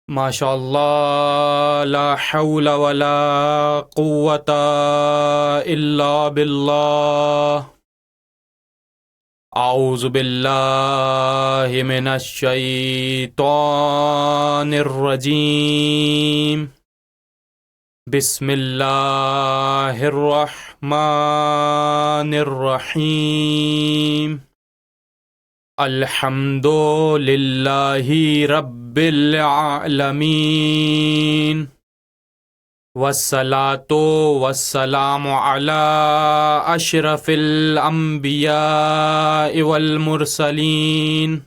ماشاء اللہ لا حول ولا قوة الا باللہ اعوذ باللہ من الشیطان الرجیم بسم اللہ الرحمن الرحیم الحمد للہ رب العالمین والصلاة والسلام علی اشرف الانبیاء والمرسلین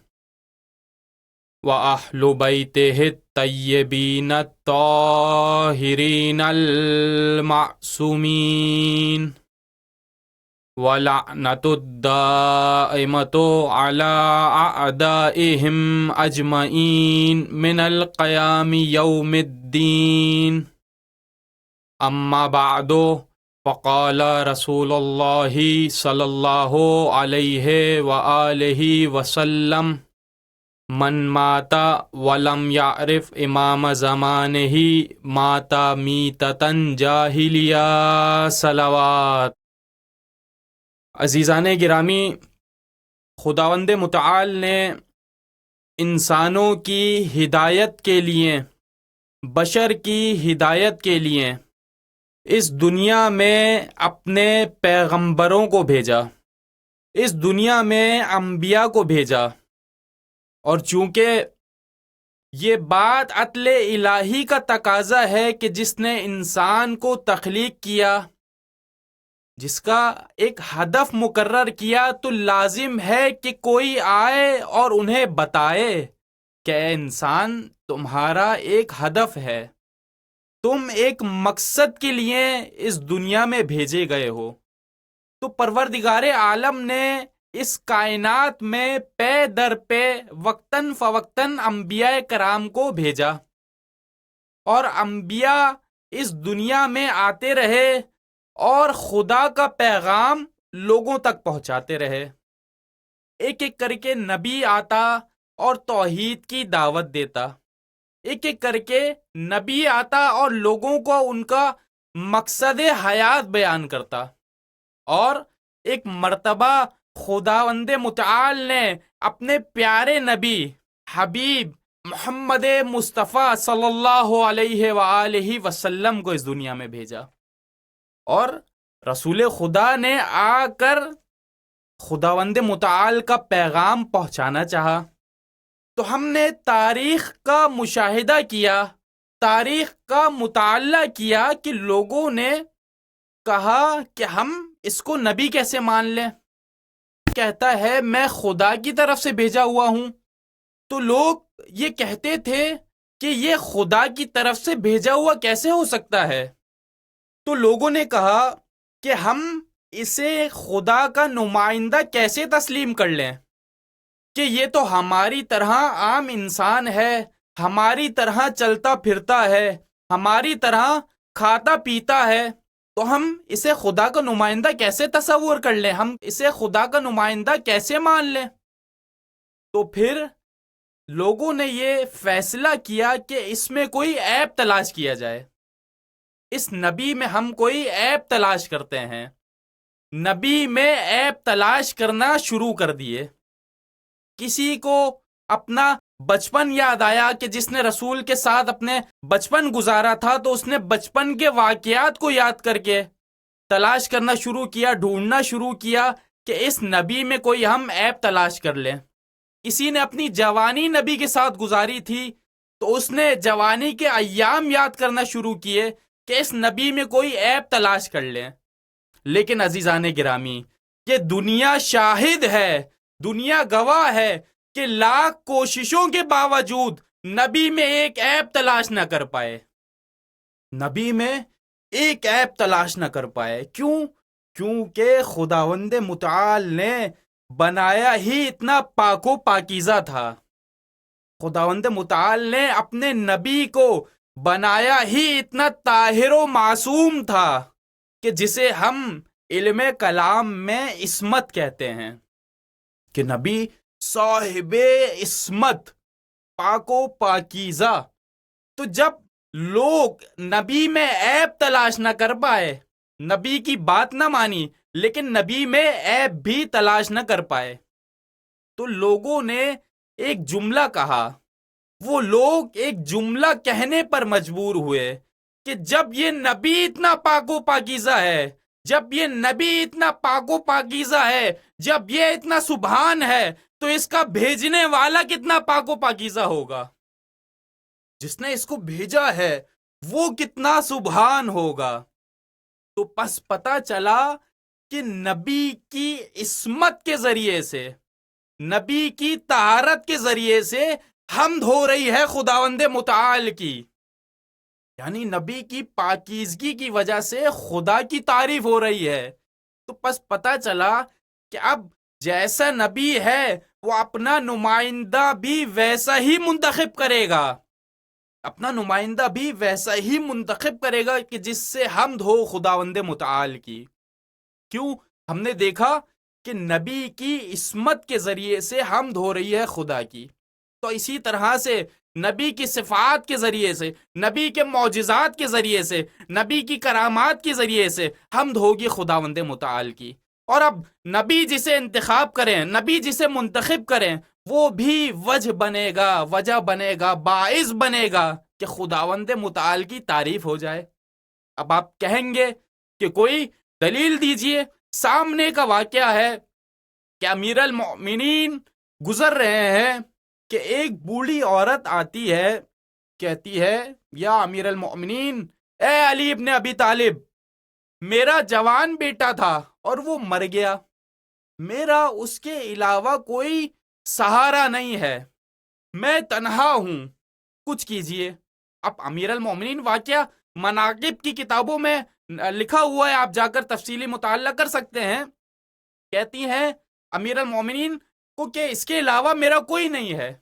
وأہل بیتہ الطیبین الطاہرین المعصومین وَلَعْنَةُ الدَّائِمَةُ عَلَىٰ أَعْدَائِهِمْ أَجْمَعِينَ مِنَ الْقِيَامِ يَوْمِ الدِّينِ أَمَّا بَعْدُ فَقَالَ رسول اللہ صلی اللہ علیہ وآلہ وسلم من مات ولم يعرف امام زمانہ مات میتة جاہلیہ صلوات۔ عزیزان گرامی، خداوند متعال نے انسانوں کی ہدایت کے لیے، بشر کی ہدایت کے لیے اس دنیا میں اپنے پیغمبروں کو بھیجا، اس دنیا میں انبیاء کو بھیجا، اور چونکہ یہ بات عدل الہی کا تقاضا ہے کہ جس نے انسان کو تخلیق کیا، جس کا ایک ہدف مقرر کیا، تو لازم ہے کہ کوئی آئے اور انہیں بتائے کہ اے انسان، تمہارا ایک ہدف ہے، تم ایک مقصد کے لیے اس دنیا میں بھیجے گئے ہو۔ تو پروردگار عالم نے اس کائنات میں پے در پے وقتاً فوقتاً انبیاء کرام کو بھیجا، اور انبیاء اس دنیا میں آتے رہے اور خدا کا پیغام لوگوں تک پہنچاتے رہے۔ ایک ایک کر کے نبی آتا اور توحید کی دعوت دیتا، ایک ایک کر کے نبی آتا اور لوگوں کو ان کا مقصد حیات بیان کرتا، اور ایک مرتبہ خداوند متعال نے اپنے پیارے نبی حبیب محمد مصطفیٰ صلی اللہ علیہ وآلہ وسلم کو اس دنیا میں بھیجا، اور رسول خدا نے آ کر خداوند متعال کا پیغام پہنچانا چاہا۔ تو ہم نے تاریخ کا مشاہدہ کیا، تاریخ کا مطالعہ کیا کہ لوگوں نے کہا کہ ہم اس کو نبی کیسے مان لیں، کہتا ہے میں خدا کی طرف سے بھیجا ہوا ہوں۔ تو لوگ یہ کہتے تھے کہ یہ خدا کی طرف سے بھیجا ہوا کیسے ہو سکتا ہے؟ تو لوگوں نے کہا کہ ہم اسے خدا کا نمائندہ کیسے تسلیم کر لیں کہ یہ تو ہماری طرح عام انسان ہے، ہماری طرح چلتا پھرتا ہے، ہماری طرح کھاتا پیتا ہے، تو ہم اسے خدا کا نمائندہ کیسے تصور کر لیں، ہم اسے خدا کا نمائندہ کیسے مان لیں؟ تو پھر لوگوں نے یہ فیصلہ کیا کہ اس میں کوئی عیب تلاش کیا جائے، اس نبی میں ہم کوئی عیب تلاش کرتے ہیں۔ نبی میں عیب تلاش کرنا شروع کر دیے۔ کسی کو اپنا بچپن یاد آیا کہ جس نے رسول کے ساتھ اپنے بچپن گزارا تھا، تو اس نے بچپن کے واقعات کو یاد کر کے تلاش کرنا شروع کیا، ڈھونڈنا شروع کیا کہ اس نبی میں کوئی ہم عیب تلاش کر لیں۔ کسی نے اپنی جوانی نبی کے ساتھ گزاری تھی، تو اس نے جوانی کے ایام یاد کرنا شروع کیے کہ اس نبی میں کوئی عیب تلاش کر لیں۔ لیکن عزیزان گرامی، یہ دنیا شاہد ہے، دنیا گواہ ہے کہ لاکھ کوششوں کے باوجود نبی میں ایک عیب تلاش نہ کر پائے، نبی میں ایک عیب تلاش نہ کر پائے۔ کیوں؟ کیونکہ خداوند متعال نے بنایا ہی اتنا پاک و پاکیزہ تھا، خداوند متعال نے اپنے نبی کو بنایا ہی اتنا طاہر و معصوم تھا کہ جسے ہم علم کلام میں عصمت کہتے ہیں، کہ نبی صاحب عصمت، پاک و پاکیزہ، تو جب لوگ نبی میں عیب تلاش نہ کر پائے، نبی کی بات نہ مانی لیکن نبی میں عیب بھی تلاش نہ کر پائے، تو لوگوں نے ایک جملہ کہا، وہ لوگ ایک جملہ کہنے پر مجبور ہوئے کہ جب یہ نبی اتنا پاک و پاکیزہ ہے، جب یہ نبی اتنا پاک و پاکیزہ ہے، جب یہ اتنا سبحان ہے، تو اس کا بھیجنے والا کتنا پاک و پاکیزہ ہوگا، جس نے اس کو بھیجا ہے وہ کتنا سبحان ہوگا۔ تو پس پتہ چلا کہ نبی کی عصمت کے ذریعے سے، نبی کی طہارت کے ذریعے سے حمد ہو رہی ہے خداوند متعال کی، یعنی نبی کی پاکیزگی کی وجہ سے خدا کی تعریف ہو رہی ہے۔ تو پس پتہ چلا کہ اب جیسا نبی ہے وہ اپنا نمائندہ بھی ویسا ہی منتخب کرے گا، اپنا نمائندہ بھی ویسا ہی منتخب کرے گا کہ جس سے حمد ہو خداوند متعال کی۔ کیوں؟ ہم نے دیکھا کہ نبی کی عصمت کے ذریعے سے حمد ہو رہی ہے خدا کی، تو اسی طرح سے نبی کی صفات کے ذریعے سے، نبی کے معجزات کے ذریعے سے، نبی کی کرامات کے ذریعے سے حمد ہوگی خداوند متعال کی۔ اور اب نبی جسے انتخاب کریں، نبی جسے منتخب کریں، وہ بھی وجہ بنے گا، باعث بنے گا کہ خداوند متعال کی تعریف ہو جائے۔ اب آپ کہیں گے کہ کوئی دلیل دیجئے، سامنے کا واقعہ ہے کہ امیر المؤمنین گزر رہے ہیں کہ ایک بوڑھی عورت آتی ہے، کہتی ہے یا امیر المؤمنین، اے علی ابن ابی طالب، میرا جوان بیٹا تھا اور وہ مر گیا، میرا اس کے علاوہ کوئی سہارا نہیں ہے، میں تنہا ہوں، کچھ کیجئے۔ اب امیر المؤمنین واقعہ مناقب کی کتابوں میں لکھا ہوا ہے، آپ جا کر تفصیلی مطالعہ کر سکتے ہیں۔ کہتی ہیں امیر المؤمنین کو کہ اس کے علاوہ میرا کوئی نہیں ہے۔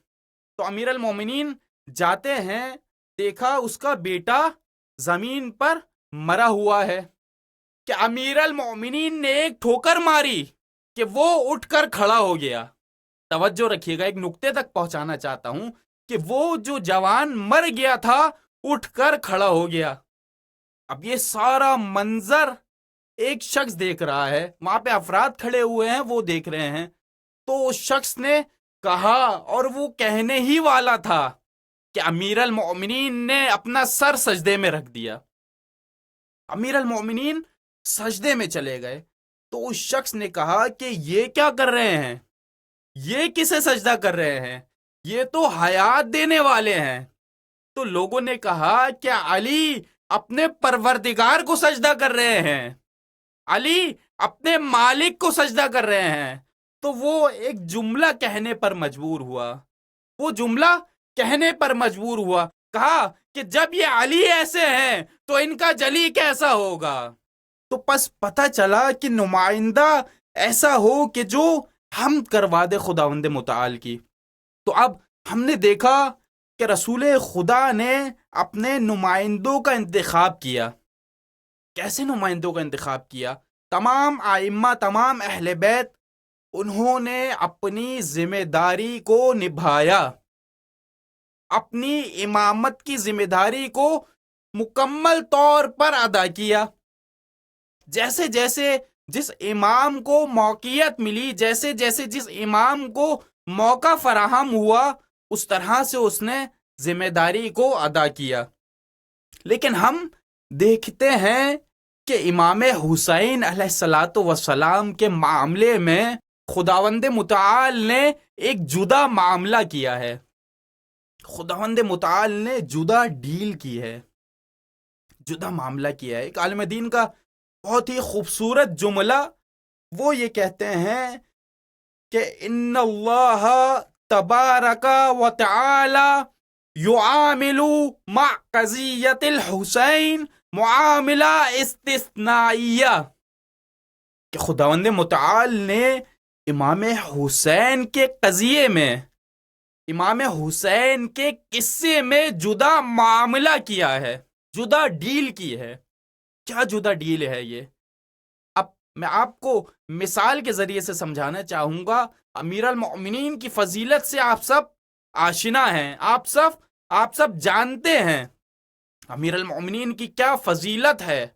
تو امیر المؤمنین جاتے ہیں، دیکھا اس کا بیٹا زمین پر مرا ہوا ہے، کہ امیر المؤمنین نے ایک ٹھوکر ماری کہ وہ اٹھ کر کھڑا ہو گیا۔ توجہ رکھیے گا، ایک نقطے تک پہنچانا چاہتا ہوں کہ وہ جو جوان مر گیا تھا اٹھ کر کھڑا ہو گیا۔ اب یہ سارا منظر ایک شخص دیکھ رہا ہے، وہاں پہ افراد کھڑے ہوئے ہیں، وہ دیکھ رہے ہیں۔ تو اس شخص نے کہا، اور وہ کہنے ہی والا تھا، کہ امیر المؤمنین نے اپنا سر سجدے میں رکھ دیا۔ امیر المؤمنین سجدے میں چلے گئے۔ تو اس شخص نے کہا کہ یہ کیا کر رہے ہیں، یہ کسے سجدہ کر رہے ہیں، یہ تو حیات دینے والے ہیں۔ تو لوگوں نے کہا کیا علی اپنے پروردگار کو سجدہ کر رہے ہیں، علی اپنے مالک کو سجدہ کر رہے ہیں۔ تو وہ ایک جملہ کہنے پر مجبور ہوا، کہا کہ جب یہ علی ایسے ہیں تو ان کا جلی کیسا ہوگا۔ تو پس پتہ چلا کہ نمائندہ ایسا ہو کہ جو حمد کروا دے خداوند متعال کی۔ تو اب ہم نے دیکھا کہ رسول خدا نے اپنے نمائندوں کا انتخاب کیا۔ کیسے نمائندوں کا انتخاب کیا؟ تمام ائمہ، تمام اہل بیت، انہوں نے اپنی ذمہ داری کو نبھایا، اپنی امامت کی ذمہ داری کو مکمل طور پر ادا کیا۔ جیسے جیسے جس امام کو موقعیت ملی، جیسے جیسے جس امام کو موقع فراہم ہوا، اس طرح سے اس نے ذمہ داری کو ادا کیا۔ لیکن ہم دیکھتے ہیں کہ امام حسین علیہ الصلاۃ والسلام کے معاملے میں خداوند متعال نے ایک جدا معاملہ کیا ہے، خداوند متعال نے جدا ڈیل کی ہے، جدا معاملہ کیا ہے۔ ایک عالم دین کا بہت ہی خوبصورت جملہ وہ یہ کہتے ہیں کہ ان اللہ تبارک و تعالی یعامل مع قضیت الحسین معاملہ استثنائیہ، کہ خداوند متعال نے امام حسین کے قضیے میں، امام حسین کے قصے میں جدا معاملہ کیا ہے، جدا ڈیل کی ہے۔ کیا جدا ڈیل ہے یہ؟ اب میں آپ کو مثال کے ذریعے سے سمجھانا چاہوں گا۔ امیر المؤمنین کی فضیلت سے آپ سب آشنا ہیں، آپ سب آپ سب جانتے ہیں امیر المومنین کی کیا فضیلت ہے۔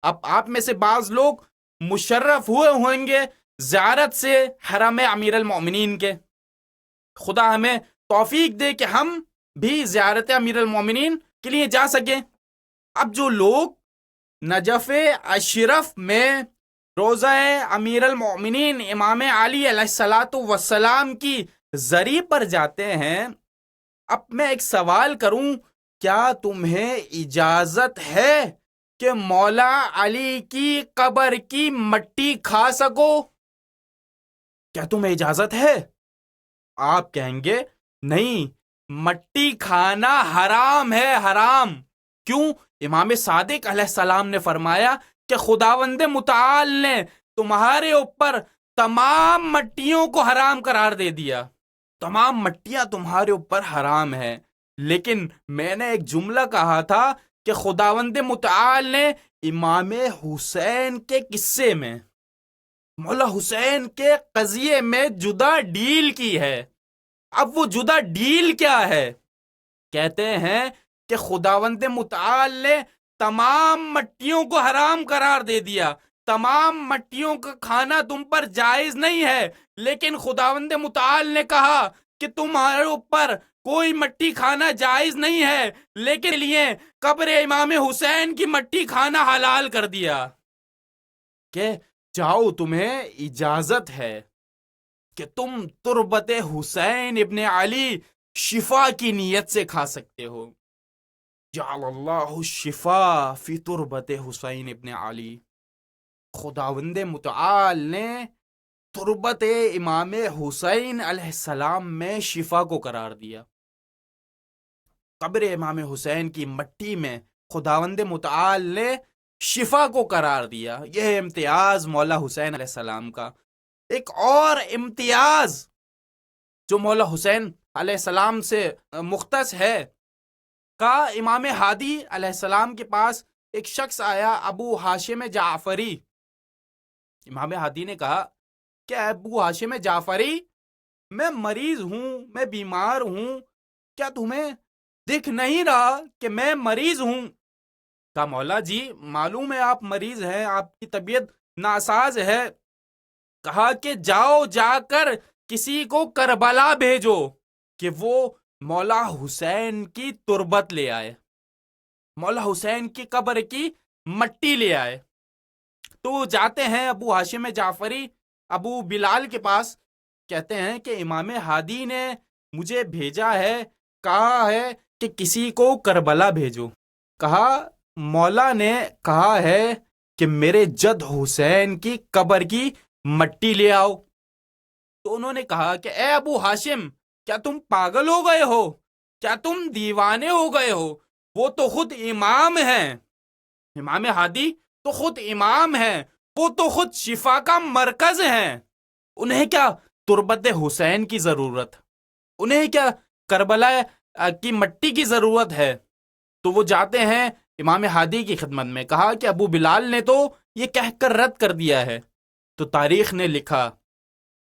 اب آپ میں سے بعض لوگ مشرف ہوئے ہوئیں گے زیارت سے حرم امیر المومنین کے۔ خدا ہمیں توفیق دے کہ ہم بھی زیارت امیر المومنین کے لیے جا سکیں۔ اب جو لوگ نجف اشرف میں روزہ امیر المومنین امام علی علیہ الصلاۃ والسلام کی زری پر جاتے ہیں، اب میں ایک سوال کروں، کیا تمہیں اجازت ہے کہ مولا علی کی قبر کی مٹی کھا سکو؟ کیا تمہیں اجازت ہے؟ آپ کہیں گے نہیں، مٹی کھانا حرام ہے، حرام۔ کیوں؟ امام صادق علیہ السلام نے فرمایا کہ خداوند متعال نے تمہارے اوپر تمام مٹیوں کو حرام قرار دے دیا، تمام مٹیاں تمہارے اوپر حرام ہے۔ لیکن میں نے ایک جملہ کہا تھا کہ خداوند متعال نے امام حسین کے قصے میں، مولا حسین کے قضیے میں جدا ڈیل کی ہے۔ اب وہ جدا ڈیل کیا ہے؟ کہتے ہیں کہ خداوند متعال نے تمام مٹیوں کو حرام قرار دے دیا، تمام مٹیوں کا کھانا تم پر جائز نہیں ہے، لیکن خداوند متعال نے کہا کہ تمہارے اوپر کوئی مٹی کھانا جائز نہیں ہے، لیکن لیے قبر امام حسین کی مٹی کھانا حلال کر دیا کہ جاؤ، تمہیں اجازت ہے کہ تم تربت حسین ابن علی شفا کی نیت سے کھا سکتے ہو۔ جعل اللہ شفا فی تربت حسین ابن علی، خداوند متعال نے تربت امام حسین علیہ السلام میں شفا کو قرار دیا۔ قبر امام حسین کی مٹی میں خداوند متعال نے شفا کو قرار دیا۔ یہ امتیاز مولا حسین علیہ السلام کا۔ ایک اور امتیاز جو مولا حسین علیہ السلام سے مختص ہے، کا امام ہادی علیہ السلام کے پاس ایک شخص آیا، ابو ہاشم جعفری۔ امام ہادی نے کہا کہ ابو ہاشم جعفری، میں مریض ہوں، میں بیمار ہوں، کیا تمہیں دکھ نہیں رہا کہ میں مریض ہوں؟ کہا مولا جی معلوم ہے آپ مریض ہیں، آپ کی طبیعت ناساز ہے۔ کہا کہ جاؤ، جا کر کسی کو کربلا بھیجو کہ وہ مولا حسین کی تربت لے آئے، مولا حسین کی قبر کی مٹی لے آئے۔ تو جاتے ہیں ابو ہاشم جعفری ابو بلال کے پاس، کہتے ہیں کہ امام ہادی نے مجھے بھیجا ہے، کہا ہے کہ کسی کو کربلا بھیجو۔ کہا مولا نے کہا ہے کہ میرے جد حسین کی قبر کی مٹی لے آؤ۔ تو انہوں نے کہا کہ اے ابو ہاشم، کیا تم پاگل ہو گئے ہو؟ کیا تم دیوانے ہو گئے ہو؟ وہ تو خود امام ہیں، امام ہادی تو خود امام ہیں، وہ تو خود شفا کا مرکز ہیں، انہیں کیا تربت حسین کی ضرورت، انہیں کیا کربلا کی مٹی کی ضرورت ہے؟ تو وہ جاتے ہیں امام ہادی کی خدمت میں، کہا کہ ابو بلال نے تو یہ کہہ کر رد کر دیا ہے۔ تو تاریخ نے لکھا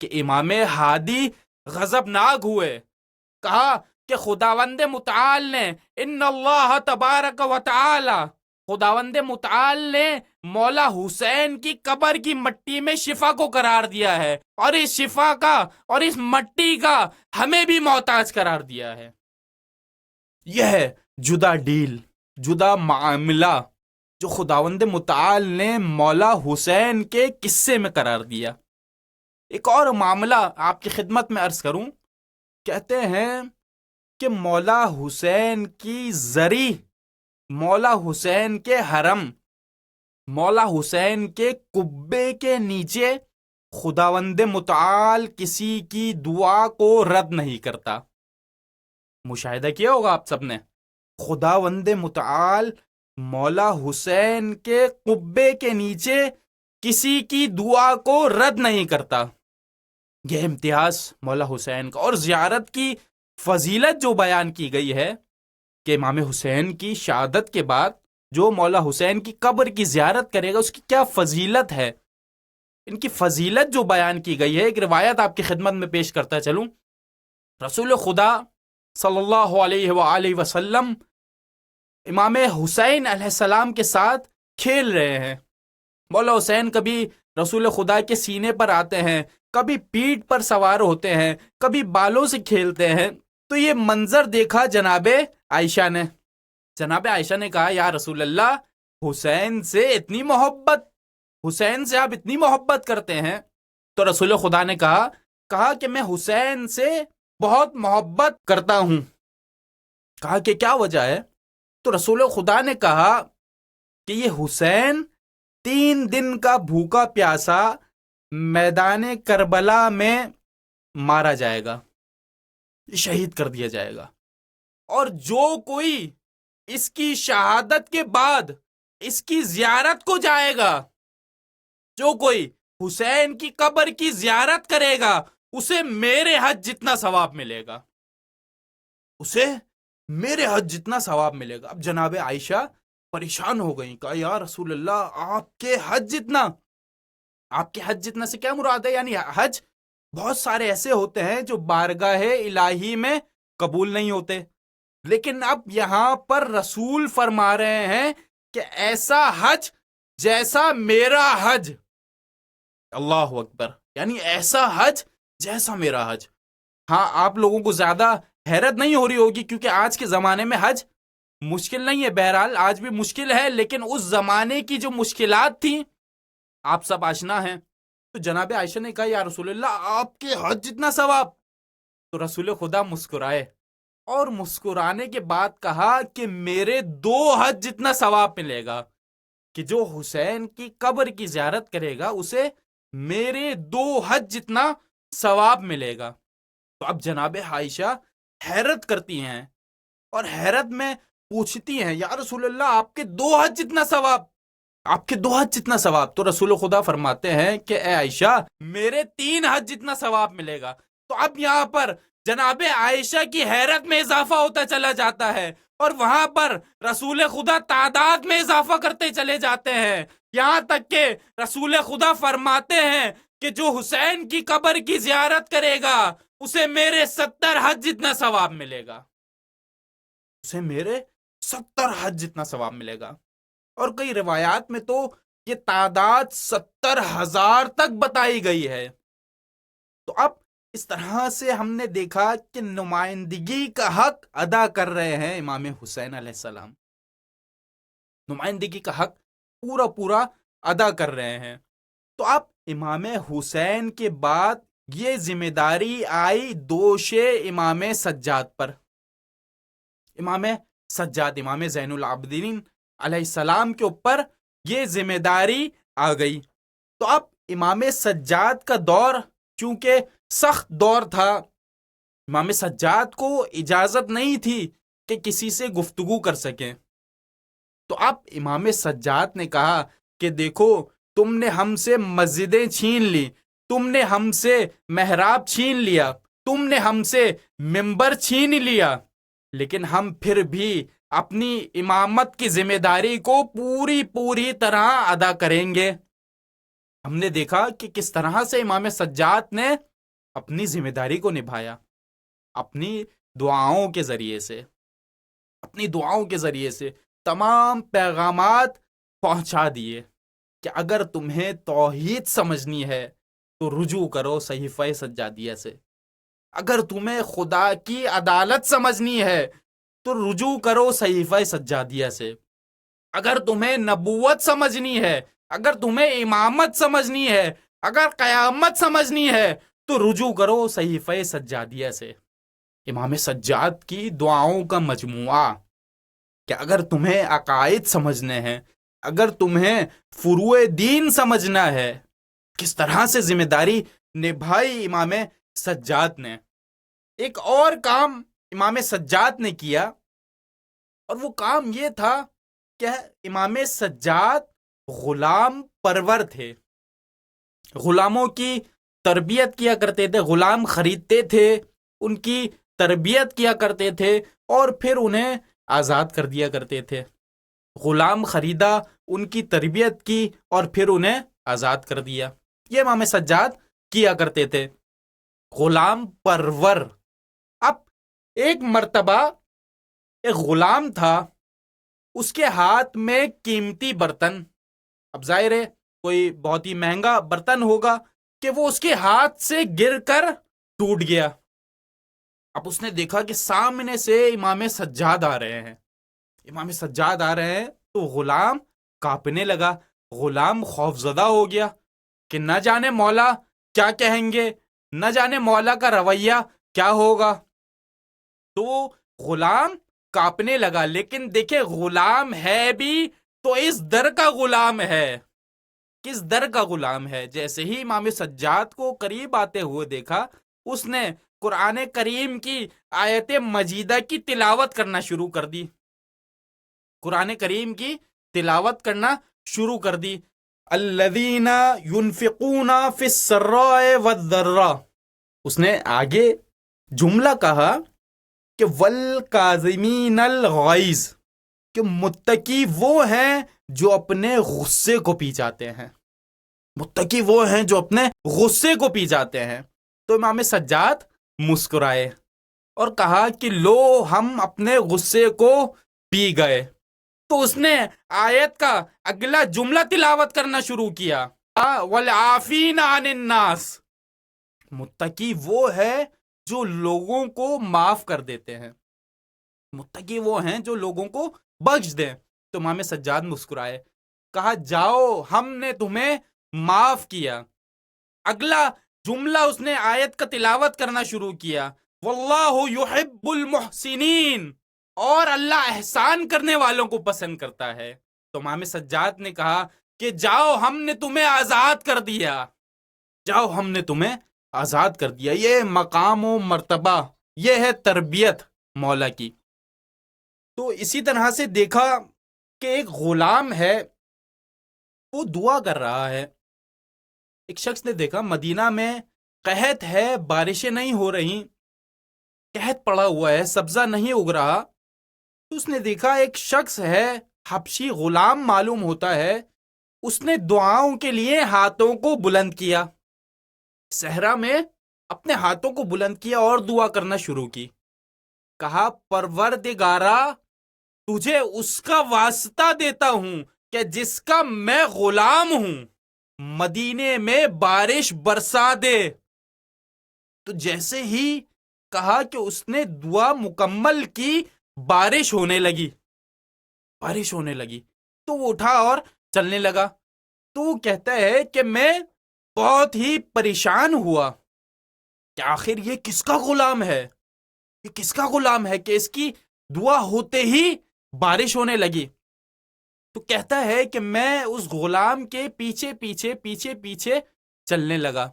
کہ امام ہادی غضبناک ہوئے، کہا کہ خداوند متعال نے، ان اللہ تبارک و تعالی، خداوند متعال نے مولا حسین کی قبر کی مٹی میں شفا کو قرار دیا ہے، اور اس شفا کا اور اس مٹی کا ہمیں بھی محتاج قرار دیا ہے۔ یہ ہے جدا ڈیل، جدا معاملہ جو خداوند متعال نے مولا حسین کے قصے میں قرار دیا۔ ایک اور معاملہ آپ کی خدمت میں عرض کروں، کہتے ہیں کہ مولا حسین کی زری، مولا حسین کے حرم، مولا حسین کے قبے کے نیچے خداوند متعال کسی کی دعا کو رد نہیں کرتا۔ مشاہدہ کیا ہوگا آپ سب نے، خداوند متعال مولا حسین کے قبے کے نیچے کسی کی دعا کو رد نہیں کرتا۔ یہ امتیاز مولا حسین کا۔ اور زیارت کی فضیلت جو بیان کی گئی ہے کہ امام حسین کی شہادت کے بعد جو مولا حسین کی قبر کی زیارت کرے گا اس کی کیا فضیلت ہے، ان کی فضیلت جو بیان کی گئی ہے، ایک روایت آپ کی خدمت میں پیش کرتا چلوں۔ رسول خدا صلی اللہ علیہ وآلہ وسلم امام حسین علیہ السلام کے ساتھ کھیل رہے ہیں. مولا حسین کبھی رسول خدا کے سینے پر آتے ہیں، کبھی پیٹھ پر سوار ہوتے ہیں، کبھی بالوں سے کھیلتے ہیں. تو یہ منظر دیکھا جناب عائشہ نے. جناب عائشہ نے کہا یا رسول اللہ، حسین سے اتنی محبت، حسین سے آپ اتنی محبت کرتے ہیں؟ تو رسول خدا نے کہا کہ میں حسین سے بہت محبت کرتا ہوں. کہا کہ کیا وجہ ہے؟ تو رسول خدا نے کہا کہ یہ حسین 3 دن کا بھوکا پیاسا میدان کربلا میں مارا جائے گا، شہید کر دیا جائے گا. اور جو کوئی اس کی شہادت کے بعد اس کی زیارت کو جائے گا، جو کوئی حسین کی قبر کی زیارت کرے گا، اسے میرے حج جتنا ثواب ملے گا، اسے میرے حج جتنا ثواب ملے گا. اب جناب عائشہ پریشان ہو گئیں. کہا یا رسول اللہ، آپ کے حج جتنا، آپ کے حج جتنا سے کیا مراد ہے؟ یعنی حج بہت سارے ایسے ہوتے ہیں جو بارگاہ الہی میں قبول نہیں ہوتے، لیکن اب یہاں پر رسول فرما رہے ہیں کہ ایسا حج جیسا میرا حج. اللہ اکبر، یعنی ایسا حج جیسا میرا حج. ہاں، آپ لوگوں کو زیادہ حیرت نہیں ہو رہی ہوگی کیونکہ آج کے زمانے میں حج مشکل نہیں ہے. بہرحال آج بھی مشکل ہے، لیکن اس زمانے کی جو مشکلات تھیں آپ سب آشنا ہیں. تو جناب عائشہ نے کہا یا رسول اللہ، آپ کے حج جتنا ثواب. تو رسول خدا مسکرائے اور مسکرانے کے بعد کہا کہ میرے 2 حج جتنا ثواب ملے گا، کہ جو حسین کی قبر کی زیارت کرے گا اسے میرے 2 حج جتنا ثواب ملے گا. تو اب جناب عائشہ حیرت کرتی ہیں اور حیرت میں پوچھتی ہیں یا رسول اللہ، آپ کے 2 حج جتنا ثواب، آپ کے 2 حج جتنا ثواب. تو رسول خدا فرماتے ہیں کہ اے عائشہ، میرے 3 حج جتنا ثواب ملے گا. تو اب یہاں پر جناب عائشہ کی حیرت میں اضافہ ہوتا چلا جاتا ہے، اور وہاں پر رسول خدا تعداد میں اضافہ کرتے چلے جاتے ہیں، یہاں تک کہ رسول خدا فرماتے ہیں کہ جو حسین کی قبر کی زیارت کرے گا اسے میرے 70 حج جتنا ثواب ملے گا، اسے میرے 70 حج جتنا ثواب ملے گا. اور کئی روایات میں تو یہ تعداد 70,000 تک بتائی گئی ہے. تو اب اس طرح سے ہم نے دیکھا کہ نمائندگی کا حق ادا کر رہے ہیں امام حسین علیہ السلام، نمائندگی کا حق پورا ادا کر رہے ہیں. تو اب امام حسین کے بعد یہ ذمہ داری آئی دوش امام سجاد پر. امام سجاد، امام زین العابدین علیہ السلام کے اوپر یہ ذمہ داری آ گئی. تو اب امام سجاد کا دور چونکہ سخت دور تھا، امام سجاد کو اجازت نہیں تھی کہ کسی سے گفتگو کر سکیں. تو اب امام سجاد نے کہا کہ دیکھو، تم نے ہم سے مسجدیں چھین لی، تم نے ہم سے محراب چھین لیا، تم نے ہم سے منبر چھین لیا، لیکن ہم پھر بھی اپنی امامت کی ذمہ داری کو پوری طرح ادا کریں گے. ہم نے دیکھا کہ کس طرح سے امام سجاد نے اپنی ذمہ داری کو نبھایا، اپنی دعاؤں کے ذریعے سے، اپنی دعاؤں کے ذریعے سے تمام پیغامات پہنچا دیے کہ اگر تمہیں توحید سمجھنی ہے تو رجوع کرو صحیفہ سجادیہ سے، اگر تمہیں خدا کی عدالت سمجھنی ہے تو رجوع کرو صحیفہ سجادیہ سے، اگر تمہیں نبوت سمجھنی ہے، اگر تمہیں امامت سمجھنی ہے، اگر قیامت سمجھنی ہے تو رجوع کرو صحیفہ سجادیہ سے. امام سجاد کی دعاؤں کا مجموعہ کہ اگر تمہیں عقائد سمجھنے ہیں، اگر تمہیں فروع دین سمجھنا ہے، کس طرح سے ذمہ داری نبھائی امام سجاد نے. ایک اور کام امام سجاد نے کیا، اور وہ کام یہ تھا کہ امام سجاد غلام پرور تھے، غلاموں کی تربیت کیا کرتے تھے، غلام خریدتے تھے، ان کی تربیت کیا کرتے تھے اور پھر انہیں آزاد کر دیا کرتے تھے. غلام خریدا، ان کی تربیت کی اور پھر انہیں آزاد کر دیا. یہ امام سجاد کیا کرتے تھے، غلام پرور. اب ایک مرتبہ ایک غلام تھا، اس کے ہاتھ میں قیمتی برتن، اب ظاہر ہے کوئی بہت ہی مہنگا برتن ہوگا، کہ وہ اس کے ہاتھ سے گر کر ٹوٹ گیا۔ اب اس نے دیکھا کہ سامنے سے امام سجاد آ رہے ہیں، امام سجاد آ رہے ہیں، تو غلام کانپنے لگا، غلام خوفزدہ ہو گیا کہ نہ جانے مولا کیا کہیں گے، نہ جانے مولا کا رویہ کیا ہوگا۔ تو غلام کانپنے لگا، لیکن دیکھے غلام ہے بھی تو اس در کا غلام ہے۔ کس در کا غلام ہے؟ جیسے ہی امام سجاد کو قریب آتے ہوئے دیکھا، اس نے قرآن کریم کی آیت مجیدہ کی تلاوت کرنا شروع کر دی، قرآن کریم کی تلاوت کرنا شروع کر دی۔ الذین ينفقون فی السراء والضراء، اس نے آگے جملہ کہا کہ والکاظمین الغیظ، کہ متقی وہ ہیں جو اپنے غصے کو پی جاتے ہیں، متقی وہ ہیں جو اپنے غصے کو پی جاتے ہیں۔ تو امام سجاد مسکرائے اور کہا کہ لو ہم اپنے غصے کو پی گئے۔ تو اس نے آیت کا اگلا جملہ تلاوت کرنا شروع کیا، والعافین عن الناس، متقی وہ ہے جو لوگوں کو معاف کر دیتے ہیں، متقی وہ ہیں جو لوگوں کو بخش دیں۔ تو امام سجاد مسکرائے، کہا جاؤ ہم نے تمہیں معاف کیا۔ اگلا جملہ اس نے آیت کا تلاوت کرنا شروع کیا، واللہ یحب المحسنین، اور اللہ احسان کرنے والوں کو پسند کرتا ہے۔ تو امام سجاد نے کہا کہ جاؤ ہم نے تمہیں آزاد کر دیا، جاؤ ہم نے تمہیں آزاد کر دیا۔ یہ مقام و مرتبہ، یہ ہے تربیت مولا کی۔ تو اسی طرح سے دیکھا کہ ایک غلام ہے، وہ دعا کر رہا ہے۔ ایک شخص نے دیکھا مدینہ میں قحط ہے، بارشیں نہیں ہو رہی، قحط پڑا ہوا ہے، سبزہ نہیں اگ رہا۔ تو اس نے دیکھا ایک شخص ہے، حبشی غلام معلوم ہوتا ہے، اس نے دعاؤں کے لیے ہاتھوں کو بلند کیا، صحرا میں اپنے ہاتھوں کو بلند کیا اور دعا کرنا شروع کی۔ کہا پروردگارا تجھے اس کا واسطہ دیتا ہوں کہ جس کا میں غلام ہوں، مدینے میں بارش برسا دے۔ تو جیسے ہی کہا کہ اس نے دعا مکمل کی، بارش ہونے لگی، بارش ہونے لگی۔ تو وہ اٹھا اور چلنے لگا۔ تو وہ کہتا ہے کہ میں بہت ہی پریشان ہوا کہ آخر یہ کس کا غلام ہے، یہ کس کا غلام ہے کہ اس کی دعا ہوتے ہی بارش ہونے لگی۔ تو کہتا ہے کہ میں اس غلام کے پیچھے پیچھے پیچھے پیچھے چلنے لگا،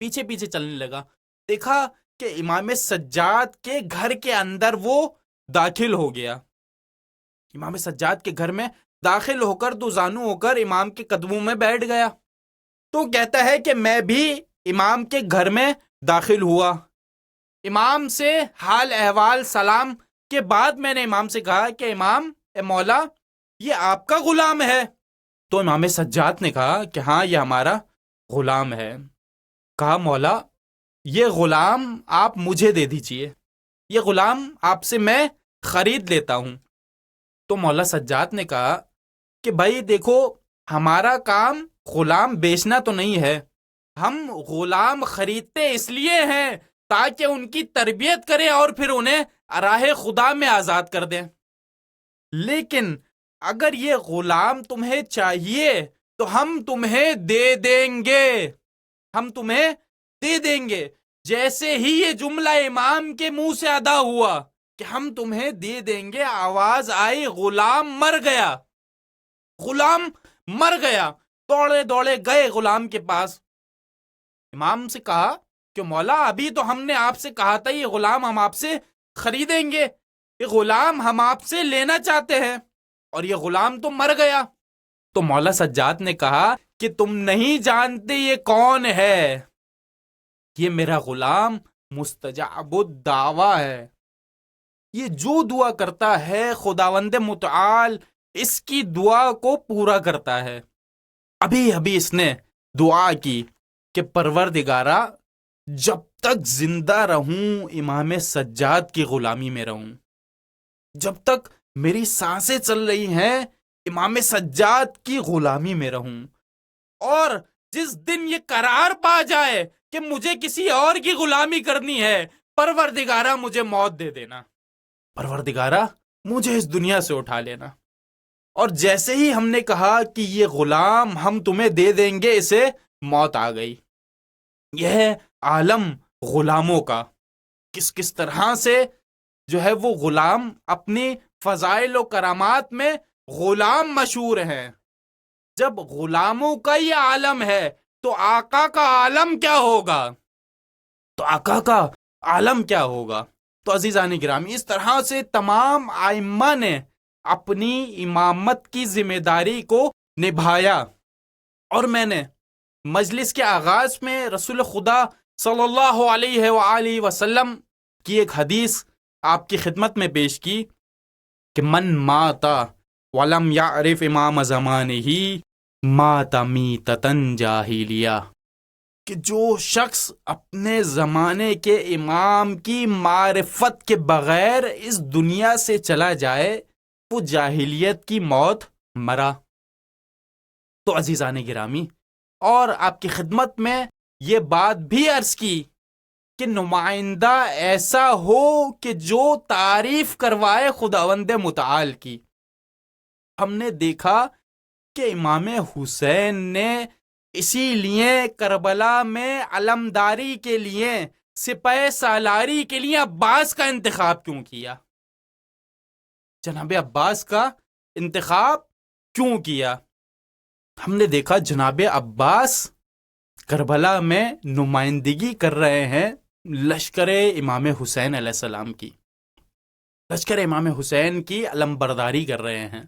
پیچھے پیچھے چلنے لگا۔ دیکھا کہ امام سجاد کے گھر کے اندر وہ داخل ہو گیا، امام سجاد کے گھر میں داخل ہو کر دو زانو ہو کر امام کے قدموں میں بیٹھ گیا۔ تو کہتا ہے کہ میں بھی امام کے گھر میں داخل ہوا، امام سے حال احوال سلام کے بعد میں نے امام سے کہا کہ امام، اے مولا، یہ آپ کا غلام ہے؟ تو امام سجاد نے کہا کہ ہاں یہ ہمارا غلام ہے۔ کہا مولا یہ غلام آپ مجھے دے دیجئے، یہ غلام آپ سے میں خرید لیتا ہوں۔ تو مولا سجاد نے کہا کہ بھائی دیکھو، ہمارا کام غلام بیچنا تو نہیں ہے، ہم غلام خریدتے اس لیے ہیں تاکہ ان کی تربیت کریں اور پھر انہیں راہ خدا میں آزاد کر دیں۔ لیکن اگر یہ غلام تمہیں چاہیے تو ہم تمہیں دے دیں گے، ہم تمہیں دے دیں گے۔ جیسے ہی یہ جملہ امام کے منہ سے ادا ہوا کہ ہم تمہیں دے دیں گے، آواز آئی غلام مر گیا، غلام مر گیا۔ دوڑے دوڑے گئے غلام کے پاس، امام سے کہا کہ مولا ابھی تو ہم نے آپ سے کہا تھا یہ غلام ہم آپ سے خریدیں گے، یہ غلام ہم آپ سے لینا چاہتے ہیں اور یہ غلام تو مر گیا۔ تو مولا سجاد نے کہا کہ تم نہیں جانتے یہ کون ہے، یہ میرا غلام مستجاب الدعویٰ ہے، یہ جو دعا کرتا ہے خداوند متعال اس کی دعا کو پورا کرتا ہے۔ ابھی ابھی اس نے دعا کی کہ پروردگارا جب تک زندہ رہوں امام سجاد کی غلامی میں رہوں، جب تک میری سانسیں چل رہی ہیں امام سجاد کی غلامی میں رہوں، اور جس دن یہ قرار پا جائے کہ مجھے کسی اور کی غلامی کرنی ہے، پروردگارہ مجھے موت دے دینا، پروردگارہ مجھے اس دنیا سے اٹھا لینا۔ اور جیسے ہی ہم نے کہا کہ یہ غلام ہم تمہیں دے دیں گے، اسے موت آ گئی۔ یہ ہے عالم غلاموں کا، کس طرح سے جو ہے وہ غلام اپنی فضائل و کرامات میں غلام مشہور ہیں۔ جب غلاموں کا یہ عالم ہے تو آقا کا عالم کیا ہوگا؟ تو عزیزان گرامی، اس طرح سے تمام ائمہ نے اپنی امامت کی ذمہ داری کو نبھایا۔ اور میں نے مجلس کے آغاز میں رسول خدا صلی اللہ علیہ وآلہ وسلم کی ایک حدیث آپ کی خدمت میں پیش کی کہ من مات ولم یعرف امام زمانہ مات میتۃ جاہلیہ، کہ جو شخص اپنے زمانے کے امام کی معرفت کے بغیر اس دنیا سے چلا جائے وہ جاہلیت کی موت مرا۔ تو عزیزان گرامی، اور آپ کی خدمت میں یہ بات بھی عرض کی کہ نمائندہ ایسا ہو کہ جو تعریف کروائے خداوند متعال کی۔ ہم نے دیکھا کہ امام حسین نے اسی لیے کربلا میں علمداری کے لیے، سپہ سالاری کے لیے عباس کا انتخاب کیوں کیا؟ جناب عباس کا انتخاب کیوں کیا؟ ہم نے دیکھا جناب عباس کربلا میں نمائندگی کر رہے ہیں لشکر امام حسین علیہ السلام کی، لشکر امام حسین کی علمبرداری کر رہے ہیں۔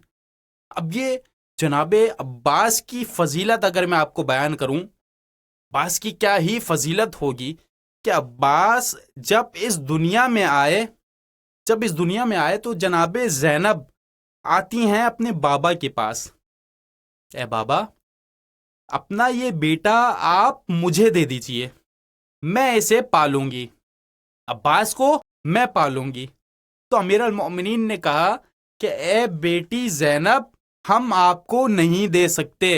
اب یہ جناب عباس کی فضیلت اگر میں آپ کو بیان کروں، عباس کی کیا ہی فضیلت ہوگی کہ عباس جب اس دنیا میں آئے تو جناب زینب آتی ہیں اپنے بابا کے پاس، اے بابا اپنا یہ بیٹا آپ مجھے دے دیجئے، میں اسے پالوں گی، عباس کو میں پالوں گی۔ تو امیر المؤمنین نے کہا کہ اے بیٹی زینب ہم آپ کو نہیں دے سکتے۔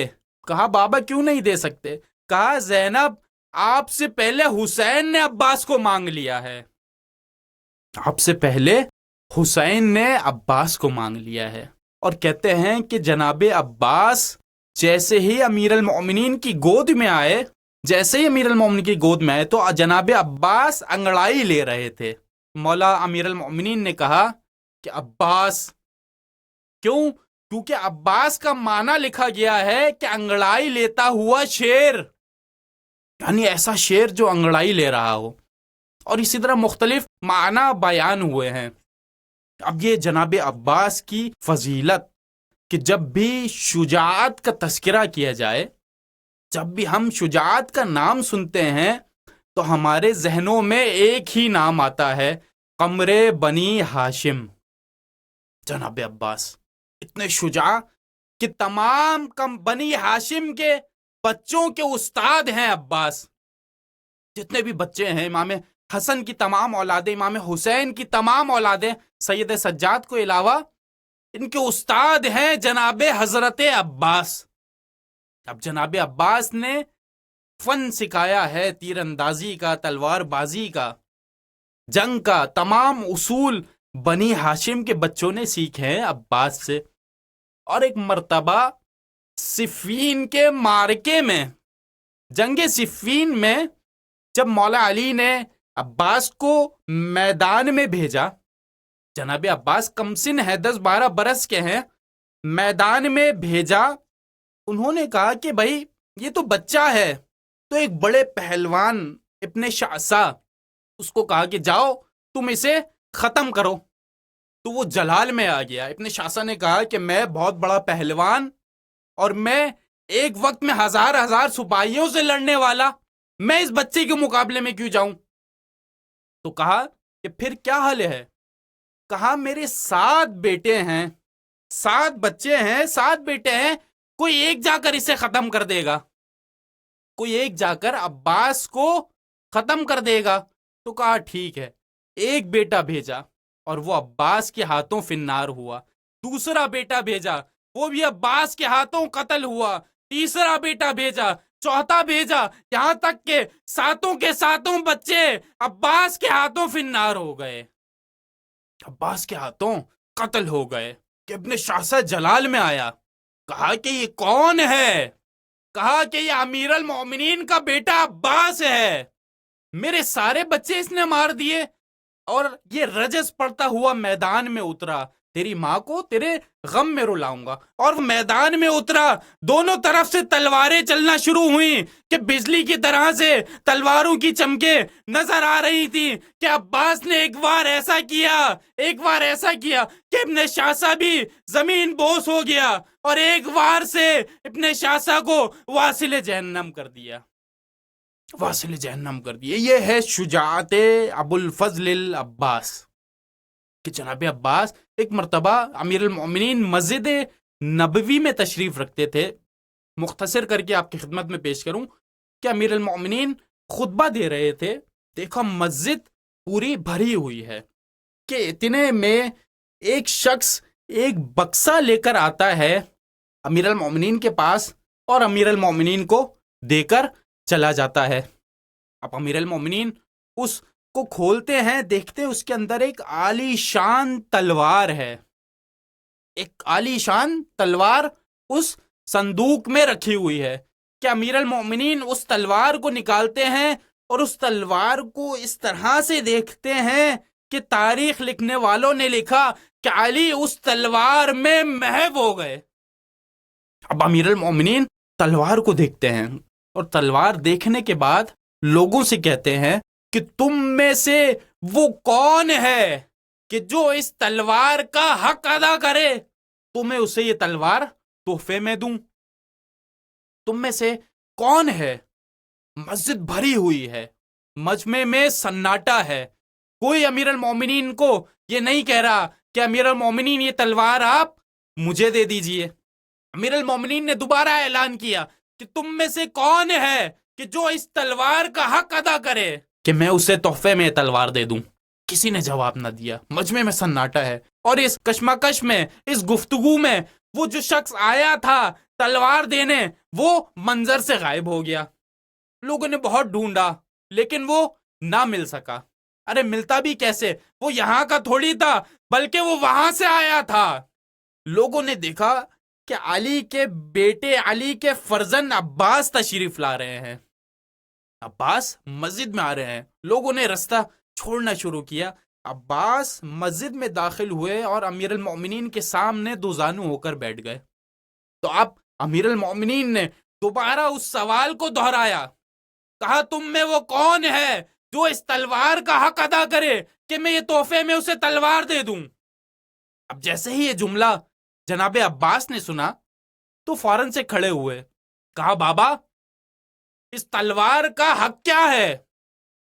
کہا بابا کیوں نہیں دے سکتے؟ کہا زینب آپ سے پہلے حسین نے عباس کو مانگ لیا ہے، آپ سے پہلے حسین نے عباس کو مانگ لیا ہے۔ اور کہتے ہیں کہ جناب عباس جیسے ہی امیر المؤمنین کی گود میں آئے، تو جناب عباس انگڑائی لے رہے تھے۔ مولا امیر المؤمنین نے کہا کہ عباس کیوں؟ کیونکہ عباس کا معنی لکھا گیا ہے کہ انگڑائی لیتا ہوا شیر، یعنی ایسا شیر جو انگڑائی لے رہا ہو، اور اسی طرح مختلف معنی بیان ہوئے ہیں۔ اب یہ جناب عباس کی فضیلت کہ جب بھی شجاعت کا تذکرہ کیا جائے، جب بھی ہم شجاعت کا نام سنتے ہیں تو ہمارے ذہنوں میں ایک ہی نام آتا ہے، قمر بنی ہاشم۔ جناب عباس اتنے شجاع کہ تمام بنی ہاشم کے بچوں کے استاد ہیں عباس۔ جتنے بھی بچے ہیں، امام حسن کی تمام اولادیں، امام حسین کی تمام اولادیں، سید سجاد کو علاوہ ان کے استاد ہیں جناب حضرت عباس۔ اب جناب عباس نے فن سکھایا ہے، تیر اندازی کا، تلوار بازی کا، جنگ کا، تمام اصول بنی ہاشم کے بچوں نے سیکھے ہیں عباس سے۔ اور ایک مرتبہ صفین کے معرکے میں، جنگ صفین میں، جب مولا علی نے عباس کو میدان میں بھیجا، جناب عباس کم سن ہے، 10-12 برس کے ہیں، میدان میں بھیجا، انہوں نے کہا کہ بھائی یہ تو بچہ ہے، تو ایک بڑے پہلوان ابن شعثا اس کو کہا کہ جاؤ تم اسے ختم کرو۔ تو وہ جلال میں آ گیا۔ ابن شعثا نے کہا کہ میں بہت بڑا پہلوان اور میں ایک وقت میں 1000 سپاہیوں سے لڑنے والا، میں اس بچے کے مقابلے میں کیوں جاؤں؟ تو کہا کہ پھر کیا حل ہے؟ کہا میرے 7 بیٹے ہیں، 7 بچے ہیں، 7 بیٹے ہیں، کوئی ایک جا کر اسے ختم کر دے گا، کوئی ایک جا کر عباس کو ختم کر دے گا۔ تو کہا ٹھیک ہے، ایک بیٹا بھیجا اور وہ عباس کے ہاتھوں فنار ہوا، دوسرا بیٹا بھیجا وہ بھی عباس کے ہاتھوں قتل ہوا، تیسرا بیٹا بھیجا، چوتھا بھیجا، یہاں تک کہ ساتوں کے ساتوں بچے عباس کے ہاتھوں فنار ہو گئے، عباس کے ہاتھوں قتل ہو گئے۔ کہ ابن شاہزاد جلال میں آیا، کہا کہ یہ کون ہے؟ کہا کہ یہ امیر المومنین کا بیٹا عباس ہے، میرے سارے بچے اس نے مار دیے۔ اور یہ رجس پڑتا ہوا میدان میں اترا، تیری ماں کو تیرے غم میں رلاؤں گا۔ اور وہ میدان میں اترا، دونوں طرف سے تلواریں چلنا شروع ہوئیں کہ بجلی کی طرح سے تلواروں کی چمکیں نظر آ رہی تھی کہ عباس نے ایک بار ایسا کیا، ایک بار ایسا کیا کہ ابن شاہزہ بھی زمین بوس ہو گیا، اور ایک بار سے ابن شاہزہ کو واصل جہنم کر دیا، واصل جہنم کر دیا۔ یہ ہے شجاعت ابو الفضل العباس کہ جناب عباس ایک مرتبہ امیر المومنین مسجد نبوی میں تشریف رکھتے تھے۔ مختصر کر کے آپ کی خدمت میں پیش کروں کہ امیر المومنین خطبہ دے رہے تھے، دیکھا مسجد پوری بھری ہوئی ہے کہ اتنے میں ایک شخص ایک بکسا لے کر آتا ہے امیر المومنین کے پاس اور امیر المومنین کو دے کر چلا جاتا ہے۔ اب امیر المومنین اس کو کھولتے ہیں، دیکھتے ہیں اس کے اندر ایک عالی شان تلوار ہے، ایک عالی شان تلوار اس صندوق میں رکھی ہوئی ہے کہ امیر المومنین اس تلوار کو نکالتے ہیں اور اس تلوار کو اس طرح سے دیکھتے ہیں کہ تاریخ لکھنے والوں نے لکھا کہ علی اس تلوار میں محو ہو گئے۔ اب امیر المومنین تلوار کو دیکھتے ہیں اور تلوار دیکھنے کے بعد لوگوں سے کہتے ہیں کہ تم میں سے وہ کون ہے کہ جو اس تلوار کا حق ادا کرے، تو میں اسے یہ تلوار تحفے میں دوں۔ تم میں سے کون ہے؟ مسجد بھری ہوئی ہے، مجمع میں سناٹا ہے، کوئی امیر المومنین کو یہ نہیں کہہ رہا کہ امیر المومنین یہ تلوار آپ مجھے دے دیجئے۔ امیر المومنین نے دوبارہ اعلان کیا کہ تم میں سے کون ہے کہ جو اس تلوار کا حق ادا کرے کہ میں اسے تحفے میں تلوار دے دوں۔ کسی نے جواب نہ دیا، مجمع میں سناٹا ہے، اور اس کشمکش میں، اس گفتگو میں وہ جو شخص آیا تھا تلوار دینے وہ منظر سے غائب ہو گیا۔ لوگوں نے بہت ڈھونڈا لیکن وہ نہ مل سکا۔ ارے ملتا بھی کیسے، وہ یہاں کا تھوڑی تھا بلکہ وہ وہاں سے آیا تھا۔ لوگوں نے دیکھا کہ علی کے بیٹے، علی کے فرزند عباس تشریف لا رہے ہیں، عباس مسجد میں آ رہے ہیں۔ لوگوں نے رستہ چھوڑنا شروع کیا، عباس مسجد میں داخل ہوئے اور امیر المومنین کے سامنے دو زانو ہو کر بیٹھ گئے۔ تو اب امیر المومنین نے دوبارہ اس سوال کو دہرایا، کہا تم میں وہ کون ہے جو اس تلوار کا حق ادا کرے کہ میں یہ تحفے میں اسے تلوار دے دوں۔ اب جیسے ہی یہ جملہ جناب عباس نے سنا تو فوراً سے کھڑے ہوئے، کہا بابا اس تلوار کا حق کیا ہے؟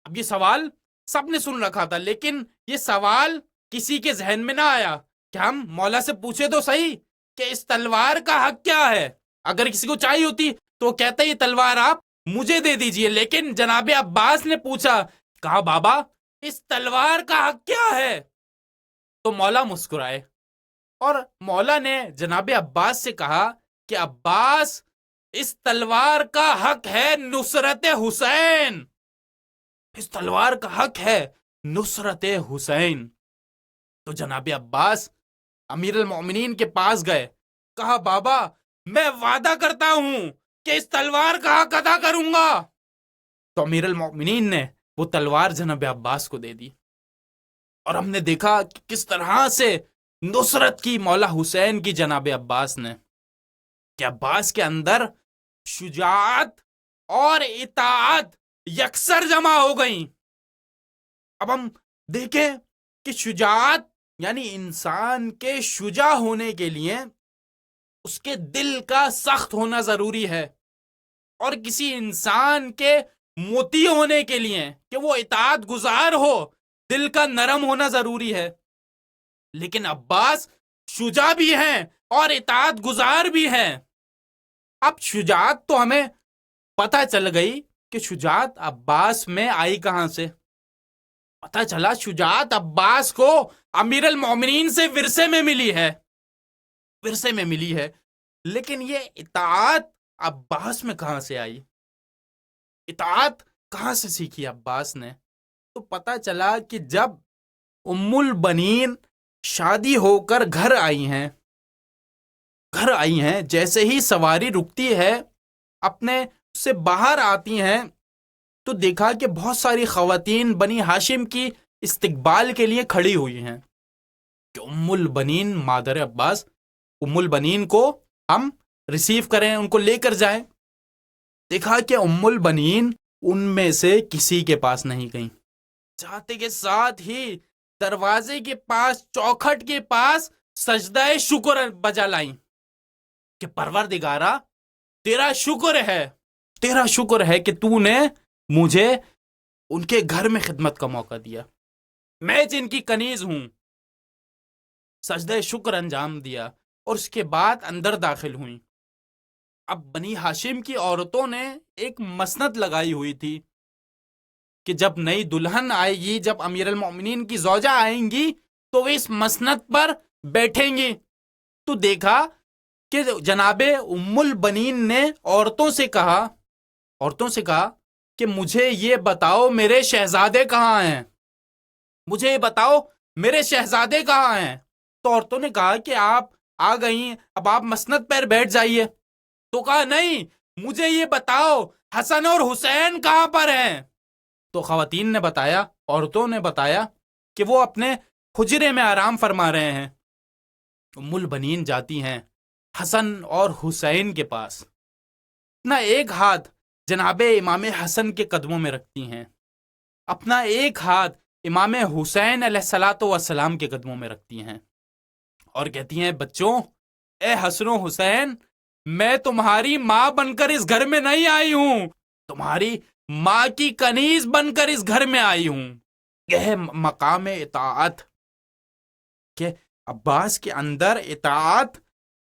اب یہ سوال سب نے سن رکھا تھا لیکن یہ سوال کسی کے ذہن میں نہ آیا کہ ہم مولا سے پوچھے تو صحیح کہ اس تلوار کا حق کیا ہے۔ اگر کسی کو چاہیے ہوتی تو وہ کہتا یہ تلوار آپ مجھے دے دیجئے، لیکن جناب عباس نے پوچھا، کہا بابا اس تلوار کا حق کیا ہے؟ تو مولا مسکرائے اور مولا نے جناب عباس سے کہا کہ عباس اس تلوار کا حق ہے نصرت حسین، اس تلوار کا حق ہے نصرت حسین۔ تو جناب عباس امیر المومنین کے پاس گئے، کہا بابا میں وعدہ کرتا ہوں کہ اس تلوار کا حق ادا کروں گا۔ تو امیر المومنین نے وہ تلوار جناب عباس کو دے دی، اور ہم نے دیکھا کہ کس طرح سے نصرت کی مولا حسین کی جناب عباس نے، کہ عباس کے اندر شجاعت اور اطاعت یکسر جمع ہو گئیں۔ اب ہم دیکھیں کہ شجاعت یعنی انسان کے شجاع ہونے کے لیے اس کے دل کا سخت ہونا ضروری ہے، اور کسی انسان کے موتی ہونے کے لیے کہ وہ اطاعت گزار ہو دل کا نرم ہونا ضروری ہے۔ لیکن عباس شجاع بھی ہیں اور اطاعت گزار بھی ہیں۔ اب شجاعت تو ہمیں پتہ چل گئی کہ شجاعت عباس میں آئی کہاں سے؟ پتہ چلا شجاعت عباس کو امیر المومنین سے ورثے میں ملی ہے، ورثے میں ملی ہے، لیکن یہ اطاعت عباس میں کہاں سے آئی؟ اطاعت کہاں سے سیکھی عباس نے؟ تو پتہ چلا کہ جب ام البنین شادی ہو کر گھر آئی ہیں، جیسے ہی سواری رکتی ہے اپنے سے باہر آتی ہیں تو دیکھا کہ بہت ساری خواتین بنی ہاشم کی استقبال کے لیے کھڑی ہوئی ہیں کہ ام البنین مادر عباس، ام البنین کو ہم ریسیو کریں، ان کو لے کر جائیں۔ دیکھا کہ ام البنین ان میں سے کسی کے پاس نہیں گئیں، جاتے کے ساتھ ہی دروازے کے پاس، چوکھٹ کے پاس سجدہ شکر بجا لائیں کہ پروردگارا تیرا شکر ہے کہ تو نے مجھے ان کے گھر میں خدمت کا موقع دیا، میں جن کی کنیز ہوں۔ سجدہ شکر انجام دیا اور اس کے بعد اندر داخل ہوئیں۔ اب بنی ہاشم کی عورتوں نے ایک مسند لگائی ہوئی تھی کہ جب نئی دلہن آئے گی، جب امیر المومنین کی زوجہ آئیں گی تو وہ اس مسند پر بیٹھیں گی۔ تو دیکھا کہ جناب ام البنین نے عورتوں سے کہا کہ مجھے یہ بتاؤ میرے شہزادے کہاں ہیں، مجھے یہ بتاؤ میرے شہزادے کہاں ہیں۔ تو عورتوں نے کہا کہ آپ آ گئی، اب آپ مسند پر بیٹھ جائیے۔ تو کہا نہیں، مجھے یہ بتاؤ حسن اور حسین کہاں پر ہیں۔ تو خواتین نے بتایا، عورتوں نے بتایا کہ وہ اپنے حجرے میں آرام فرما رہے ہیں۔ ام البنین جاتی ہیں حسن اور حسین کے پاس، اپنا ایک ہاتھ جناب امام حسن کے قدموں میں رکھتی ہیں، اپنا ایک ہاتھ امام حسین علیہ الصلاۃ والسلام کے قدموں میں رکھتی ہیں اور کہتی ہیں بچوں، اے حسن و حسین، میں تمہاری ماں بن کر اس گھر میں نہیں آئی ہوں، تمہاری ماں کی کنیز بن کر اس گھر میں آئی ہوں۔ یہ مقام اطاعت کہ عباس کے اندر اطاعت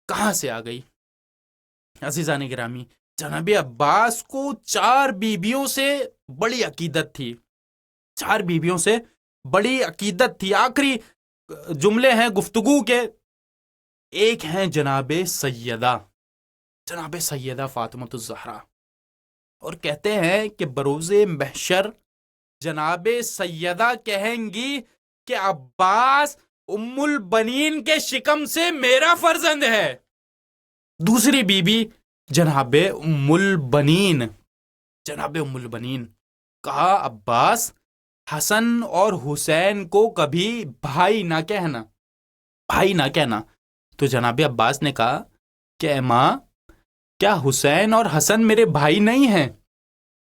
کہاں سے آ گئی؟ عزیزان گرامی، جناب عباس کو 4 بیویوں سے بڑی عقیدت تھی، 4 بیویوں سے بڑی عقیدت تھی۔ آخری جملے ہیں گفتگو کے، ایک ہیں جناب سیدہ فاطمہ الزہرا، اور کہتے ہیں کہ بروز محشر جناب سیدہ کہیں گی کہ عباس ام البنین کے شکم سے میرا فرزند ہے۔ دوسری بیوی جناب ام البنین کہا عباس حسن اور حسین کو کبھی بھائی نہ کہنا۔ تو جناب عباس نے کہا کہ اے ماں، کیا حسین اور حسن میرے بھائی نہیں ہیں؟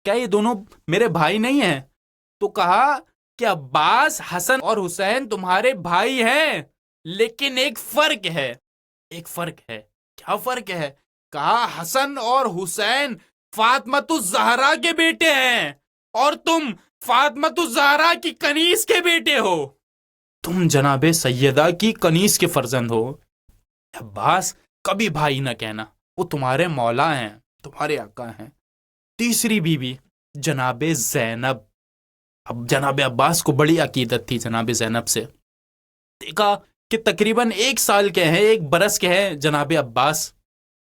کیا یہ دونوں میرے بھائی نہیں ہیں؟ تو کہا کہ عباس، حسن اور حسین تمہارے بھائی ہیں، لیکن ایک فرق ہے۔ کیا فرق ہے؟ کہا حسن اور حسین فاطمۃ الزہرا کے بیٹے ہیں اور تم فاطمۃ الزہرا کی کنیز کے بیٹے ہو، تم جناب سیدہ کی کنیز کے فرزند ہو۔ عباس کبھی بھائی نہ کہنا، وہ تمہارے مولا ہیں، تمہارے آقا ہیں۔ تیسری بیوی جناب زینب، اب جناب عباس کو بڑی عقیدت تھی جناب زینب سے۔ دیکھا کہ تقریباً 1 سال کے ہیں، 1 برس کے ہیں جناب عباس،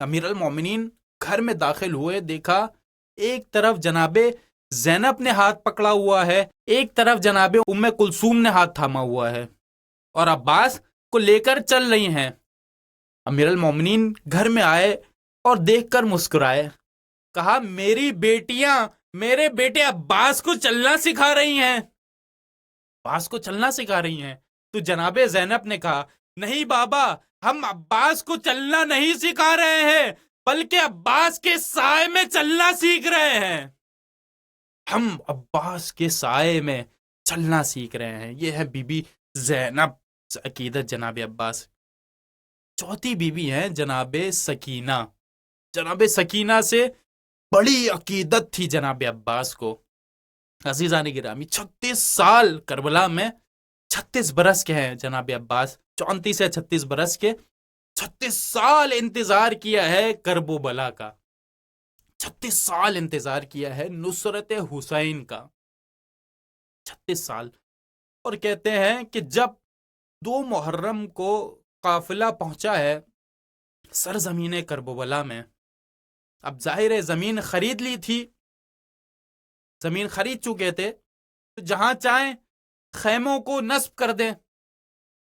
امیر المومنین گھر میں داخل ہوئے، دیکھا ایک طرف جناب زینب نے ہاتھ پکڑا ہوا ہے، ایک طرف جناب ام کلثوم نے ہاتھ تھاما ہوا ہے اور عباس کو لے کر چل رہی ہیں۔ امیر المومنین گھر میں آئے اور دیکھ کر مسکرائے، کہا میری بیٹیاں میرے بیٹے عباس کو چلنا سکھا رہی ہیں۔ تو جناب زینب نے کہا نہیں بابا، ہم عباس کو چلنا نہیں سکھا رہے ہیں، بلکہ عباس کے سائے میں چلنا سیکھ رہے ہیں۔ ہم عباس کے سائے میں چلنا سیکھ رہے ہیں۔ یہ ہے بی بی زینب عقیدت جناب عباس۔ چوتھی بیوی ہیں جناب سکینہ۔ جناب سکینہ سے بڑی عقیدت تھی جناب عباس کو۔ عزیزان گرامی، 36 سال کربلا میں، 36 برس کے ہیں جناب عباس، 34 سے 36 برس کے، 36 سال انتظار کیا ہے کرب و بلا کا، 36 سال انتظار کیا ہے نصرت حسین کا، 36 سال۔ اور کہتے ہیں کہ جب 2 محرم کو قافلہ پہنچا ہے سرزمین کربلا میں، اب ظاہر ہے زمین خرید لی تھی، زمین خرید چکے تھے، تو جہاں چاہیں خیموں کو نصب کر دیں،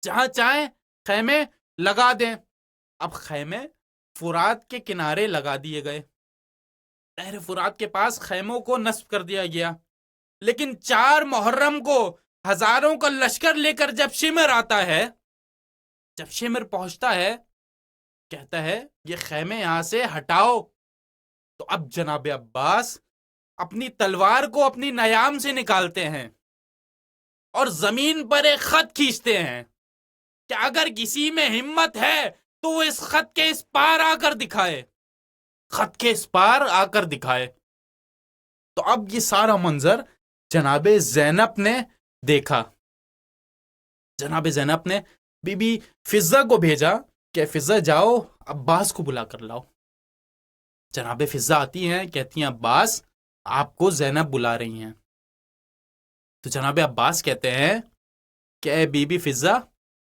جہاں چاہیں خیمے لگا دیں۔ اب خیمے فرات کے کنارے لگا دیے گئے، نہر فرات کے پاس خیموں کو نصب کر دیا گیا۔ لیکن 4 محرم کو ہزاروں کا لشکر لے کر جب شمر آتا ہے، جب شمر پہنچتا ہے، کہتا ہے یہ خیمے یہاں سے ہٹاؤ، تو اب جناب عباس اپنی تلوار کو اپنی نیام سے نکالتے ہیں اور زمین پر ایک خط کھینچتے ہیں کہ اگر کسی میں ہمت ہے تو وہ اس خط کے اس پار آ کر دکھائے، خط کے اس پار آ کر دکھائے۔ تو اب یہ سارا منظر جناب زینب نے دیکھا۔ جناب زینب نے بی بی فضہ کو بھیجا کہ فضہ جاؤ عباس کو بلا کر لاؤ۔ جناب فضہ آتی ہیں، کہتی ہیں عباس آپ کو زینب بلا رہی ہیں۔ تو جناب عباس کہتے ہیں کہ اے بی بی فضہ،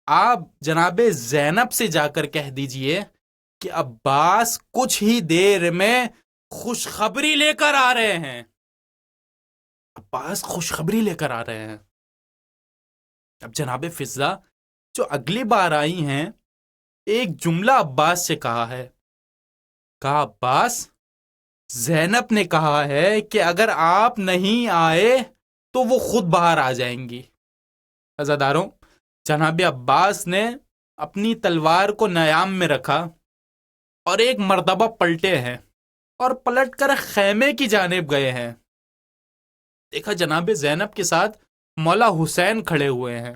آپ جناب زینب سے جا کر کہہ دیجئے کہ عباس کچھ ہی دیر میں خوشخبری لے کر آ رہے ہیں، عباس خوشخبری لے کر آ رہے ہیں۔ اب جناب فضہ جو اگلی بار آئی ہیں، ایک جملہ عباس سے کہا ہے، کہا عباس زینب نے کہا ہے کہ اگر آپ نہیں آئے تو وہ خود باہر آ جائیں گی۔ عزاداروں، جناب عباس نے اپنی تلوار کو نیام میں رکھا اور ایک مرتبہ پلٹے ہیں اور پلٹ کر خیمے کی جانب گئے ہیں۔ دیکھا جناب زینب کے ساتھ مولا حسین کھڑے ہوئے ہیں۔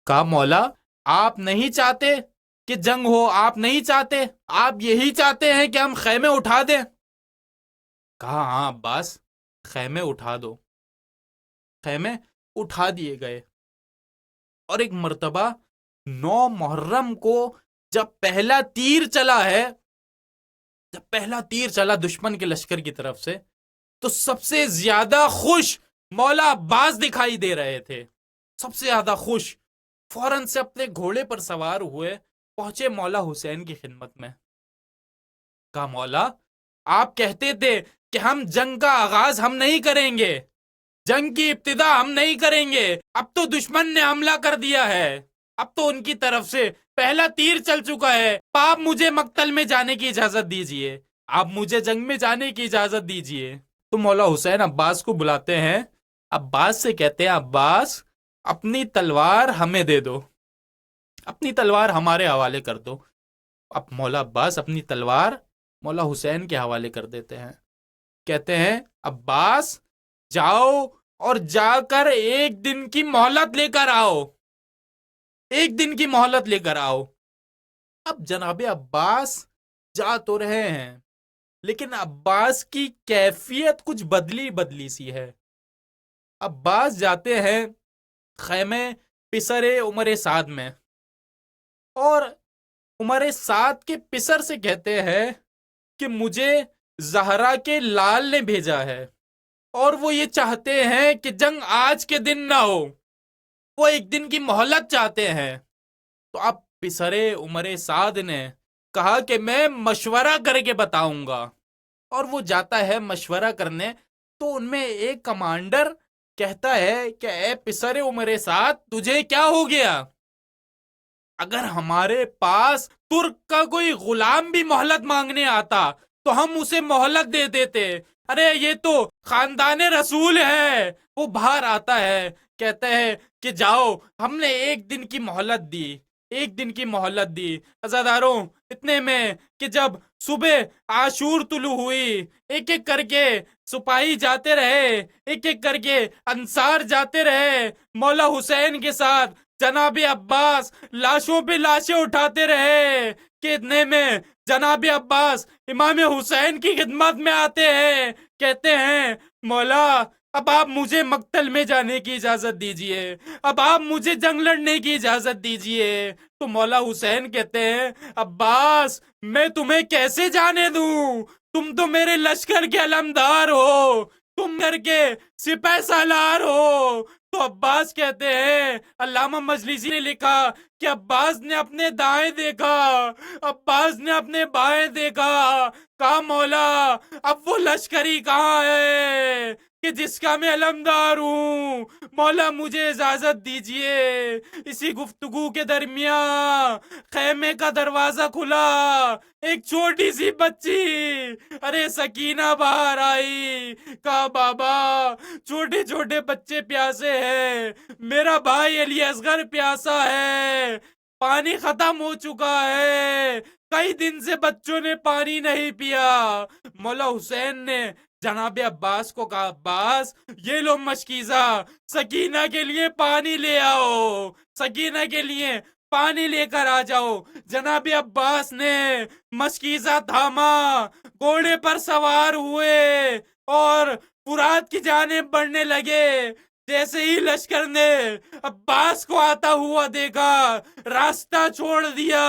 کہا مولا آپ نہیں چاہتے کہ جنگ ہو، آپ نہیں چاہتے، آپ یہی چاہتے ہیں کہ ہم خیمے اٹھا دیں؟ کہا ہاں عباس خیمے اٹھا دو۔ خیمے اٹھا دیے گئے اور ایک مرتبہ 9 محرم کو جب پہلا تیر چلا ہے، جب پہلا تیر چلا دشمن کے لشکر کی طرف سے، تو سب سے زیادہ خوش مولا عباس دکھائی دے رہے تھے، سب سے زیادہ خوش۔ فوراً سے اپنے گھوڑے پر سوار ہوئے پہنچے مولا حسین کی خدمت میں۔ کہا مولا آپ کہتے تھے کہ ہم جنگ کا آغاز ہم نہیں کریں گے، جنگ کی ابتدا ہم نہیں کریں گے، اب تو دشمن نے حملہ کر دیا ہے، اب تو ان کی طرف سے پہلا تیر چل چکا ہے، آپ مجھے مقتل میں جانے کی اجازت دیجئے، آپ مجھے جنگ میں جانے کی اجازت دیجئے۔ تو مولا حسین عباس کو بلاتے ہیں، عباس سے کہتے ہیں عباس اپنی تلوار ہمیں دے دو، اپنی تلوار ہمارے حوالے کر دو۔ اب مولا عباس اپنی تلوار مولا حسین کے حوالے کر دیتے ہیں، کہتے ہیں عباس جاؤ اور جا کر 1 دن کی مہلت لے کر آؤ، 1 دن کی مہلت لے کر آؤ۔ اب جناب عباس جا تو رہے ہیں، لیکن عباس کی کیفیت کچھ بدلی سی ہے۔ عباس جاتے ہیں خیمے پسر عمر سعد میں، اور عمر سعد کے پسر سے کہتے ہیں کہ مجھے زہرا کے لال نے بھیجا ہے اور وہ یہ چاہتے ہیں کہ جنگ آج کے دن نہ ہو، وہ 1 دن کی مہلت چاہتے ہیں۔ تو اب پسر عمر سعد نے کہا کہ میں مشورہ کر کے بتاؤں گا، اور وہ جاتا ہے مشورہ کرنے۔ تو ان میں ایک کمانڈر کہتا ہے کہ اے پسر عمر سعد تجھے کیا ہو گیا؟ اگر ہمارے پاس ترک کا کوئی غلام بھی مہلت مانگنے آتا تو ہم اسے مہلت دے دیتے، ارے یہ تو خاندان رسول ہے۔ وہ باہر آتا ہے، کہتا ہے کہ جاؤ، ہم نے 1 دن کی مہلت دی، 1 دن کی مہلت دی۔ عزاداروں، اتنے میں کہ جب صبح عاشور طلوع ہوئی، ایک ایک کر کے سپاہی جاتے رہے، ایک ایک کر کے انصار جاتے رہے مولا حسین کے ساتھ، جناب عباس لاشوں پہ لاشیں اٹھاتے رہے، کہ اتنے میں جناب عباس امام حسین کی خدمت میں آتے ہیں، کہتے ہیں مولا اب آپ مجھے مقتل میں جانے کی اجازت دیجئے، اب آپ مجھے جنگ لڑنے کی اجازت دیجئے۔ تو مولا حسین کہتے ہیں عباس میں تمہیں کیسے جانے دوں، تم تو میرے لشکر کے علمدار ہو، تم کر کے سپہ سالار ہو۔ تو عباس کہتے ہیں، علامہ مجلسی نے لکھا کہ عباس نے اپنے دائیں دیکھا، عباس نے اپنے بائیں دیکھا، کہا مولا اب وہ لشکری کہاں ہے کہ جس کا میں علمدار ہوں؟ مولا مجھے اجازت دیجئے۔ اسی گفتگو کے درمیان خیمے کا دروازہ کھلا، ایک چھوٹی سی بچی ارے سکینہ باہر آئی، کہا بابا چھوٹے چھوٹے بچے پیاسے ہیں، میرا بھائی علی اصغر پیاسا ہے، پانی ختم ہو چکا ہے، کئی دن سے بچوں نے پانی نہیں پیا۔ مولا حسین نے جناب عباس کو کہا، عباس یہ لو مشکیزہ، سکینہ کے لیے پانی لے آؤ، سکینہ کے لیے پانی لے کر آ جاؤ۔ جناب عباس نے مشکیزہ تھاما، گھوڑے پر سوار ہوئے اور فرات کی جانب بڑھنے لگے۔ جیسے ہی لشکر نے عباس کو آتا ہوا دیکھا، راستہ چھوڑ دیا،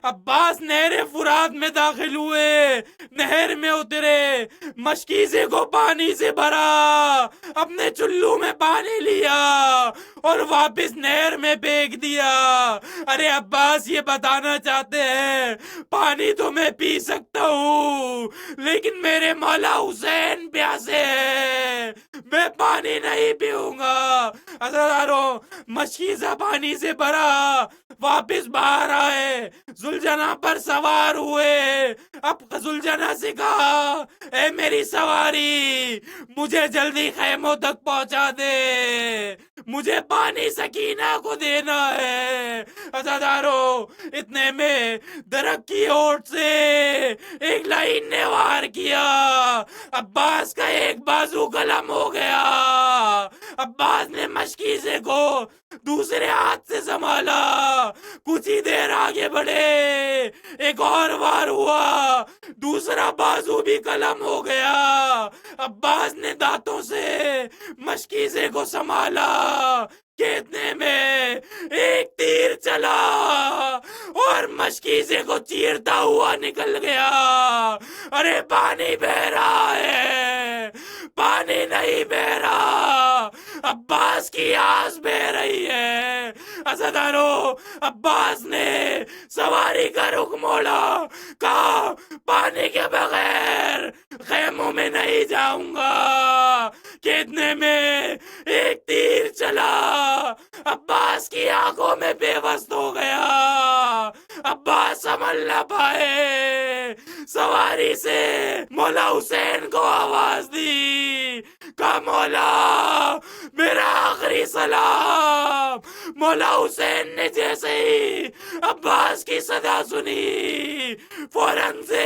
عباس نہر فرات میں داخل ہوئے، نہر میں اترے، مشکیزے کو پانی سے بھرا، اپنے چلو میں پانی لیا اور واپس نہر میں پھینک دیا۔ ارے عباس یہ بتانا چاہتے ہیں پانی تو میں پی سکتا ہوں، لیکن میرے مولا حسین پیاسے ہیں، میں پانی نہیں پیوں گا۔ عزادارو مشکیزہ پانی سے بھرا، واپس باہر آئے، ذوالجناح پر سوار ہوئے۔ اب ذوالجناح سے کہا، اے میری سواری مجھے جلدی خیموں تک پہنچا دے، مجھے پانی سکینہ کو دینا ہے۔ عزادارو اتنے میں درخت کی اوٹ سے ایک لائن نے وار کیا، عباس کا ایک بازو قلم ہو گیا۔ عباس نے مشکیزے کو دوسرے ہاتھ سے سنبھالا، کچھ ہی دیر آگے بڑھے، ایک اور وار ہوا، دوسرا بازو بھی قلم ہو گیا۔ عباس نے دانتوں سے مشکیزے کو سنبھالا کہ اتنے میں ایک تیر چلا اور مشکیزے کو چیرتا ہوا نکل گیا۔ ارے پانی بہ رہا ہے، پانی نہیں بہ رہا، عباس کی آس بہ رہی ہے۔ عزادارو عباس نے سواری کا رخ موڑا، کہا پانی کے بغیر خیموں میں نہیں جاؤں گا، کہ اتنے میں ایک تیر چلا، عباس کی آنکھوں میں بے وست ہو گیا۔ عباس سنبھل نہ پائے، سواری سے مولا حسین کو آواز دی، کہا مولا میرا آخری سلام۔ مولا حسین نے جیسے ہی عباس کی صدا سنی، فوراً سے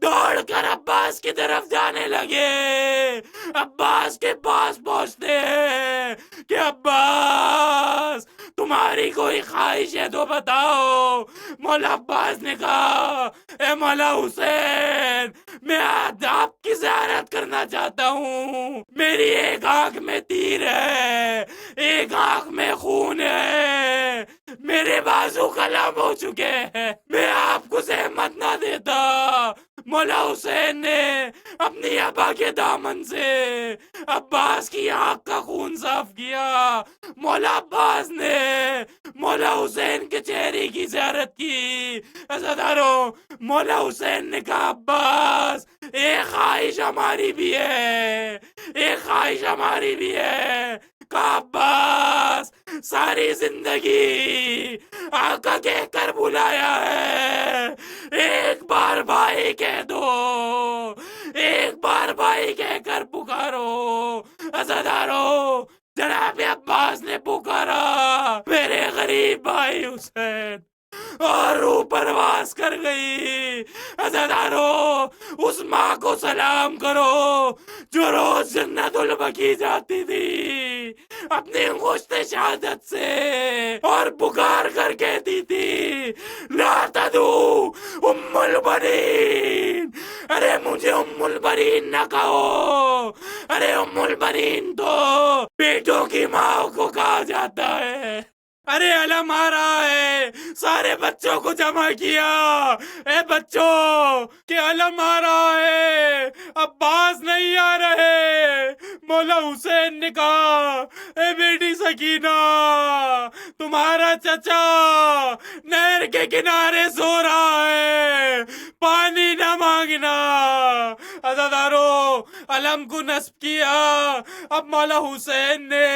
دوڑ کر عباس کی طرف جانے لگے۔ عباس کے پاس پہنچتے ہیں کہ عباس تمہاری کوئی خواہش ہے تو بتاؤ۔ مولا عباس نے کہا، اے مولا حسین میں آج آپ کی زیارت کرنا چاہتا ہوں، میری ایک آنکھ میں تیر ہے، ایک آنکھ میں خون ہے، میرے بازو قلم ہو چکے ہیں، میں آپ کو زحمت نہ دیتا۔ مولا حسین نے اپنی ابا کے دامن سے عباس کی آنکھ کا خون صاف کیا۔ مولا عباس نے مولا حسین کے چہرے کی زیارت کی۔ عزادارو مولا حسین نے کہا، عباس ایک خواہش ہماری بھی ہے، ایک خواہش ہماری بھی ہے۔ کہا عباس ساری زندگی آقا کہہ کر بلایا ہے، ایک بار بھائی کہہ دو، ایک بار بھائی کہہ کر پکارو۔ عزادارو جناب عباس نے پکارا، میرے غریب بھائی حسین، اور روح پرواز کر گئی۔ عزادارو اس ماں کو سلام کرو جو روز جنت البقیع جاتی تھی اپنی انگشت شہادت سے اور پکار کر کہتی تھی، لا تدعو ام البنین، ارے مجھے ام البنین نہ کہو، ارے ام البنین تو بیٹوں کی ماں کو کہا جاتا ہے۔ ارے علم آ رہا ہے، سارے بچوں کو جمع کیا، اے بچوں کہ علم آ رہا ہے، عباس نہیں آ رہے۔ مولا حسین نے کہا اے بیٹی سکینہ، تمہارا چچا نہر کے کنارے سو رہا ہے، پانی نہ مانگنا۔ عزادارو علم کو نصب کیا۔ اب مولا حسین نے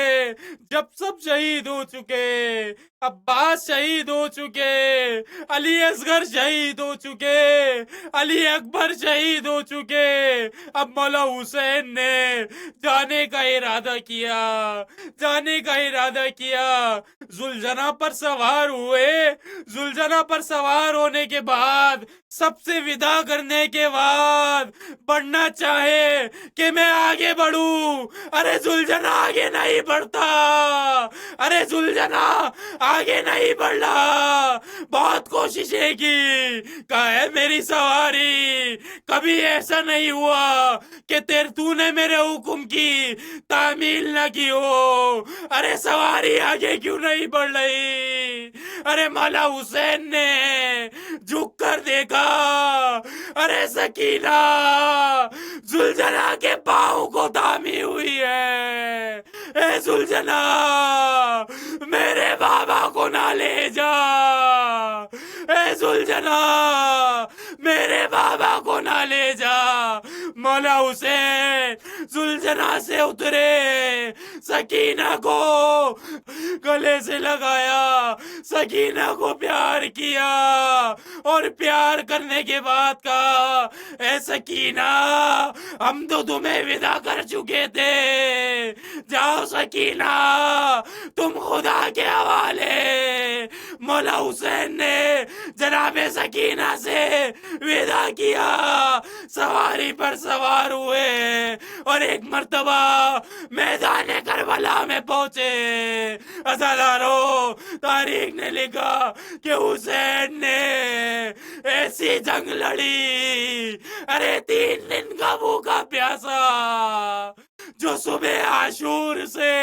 جب سب شہید ہو چکے، عباس شہید ہو چکے، علی اصغر شہید ہو چکے، علی اکبر شہید ہو چکے، اب مولا حسین نے جانے کا ارادہ کیا، جانے کا ارادہ کیا۔ زلجنہ پر سوار ہوئے، زلجنہ پر سوار ہونے کے بعد، سب سے ودا کرنے کے بعد بڑھنا چاہے کہ میں آگے بڑھوں، ارے زلجنہ آگے نہیں بڑھتا، ارے زلجنہ آگے نہیں بڑھ رہا، بہت کوششیں کی، کہا ہے میری سواری، کبھی ایسا نہیں ہوا کہ تو نے میرے حکم کی تعمیل نہ کی ہو، ارے سواری آگے کیوں نہیں بڑھ رہی؟ ارے مولا حسین نے جھک کر دیکھا، ارے سکینہ زلجنہ کے پاؤں کو تھامی ہوئی ہے، اے زلجنہ میرے بابا کو نہ لے جا، اے زلجنہ میرے بابا کو نہ لے جا۔ مولا حسین زلجنہ سے اترے، سکینہ کو گلے سے لگایا، سکینہ کو پیار کیا، اور پیار کرنے کے بعد کہا اے سکینہ ہم تو تمہیں ودا کر چکے تھے، جاؤ سکینہ تم خدا کے حوالے۔ مولا حسین نے جناب سکینہ سے ودا کیا، سواری پر سوار ہوئے، اور ایک مرتبہ میدان کربلا میں پہنچے۔ عزادارو تاریخ نے لکھا کہ حسین نے ایسی جنگ لڑی، ارے 3 دن کا بھوکا پیاسا، جو صبح عاشور سے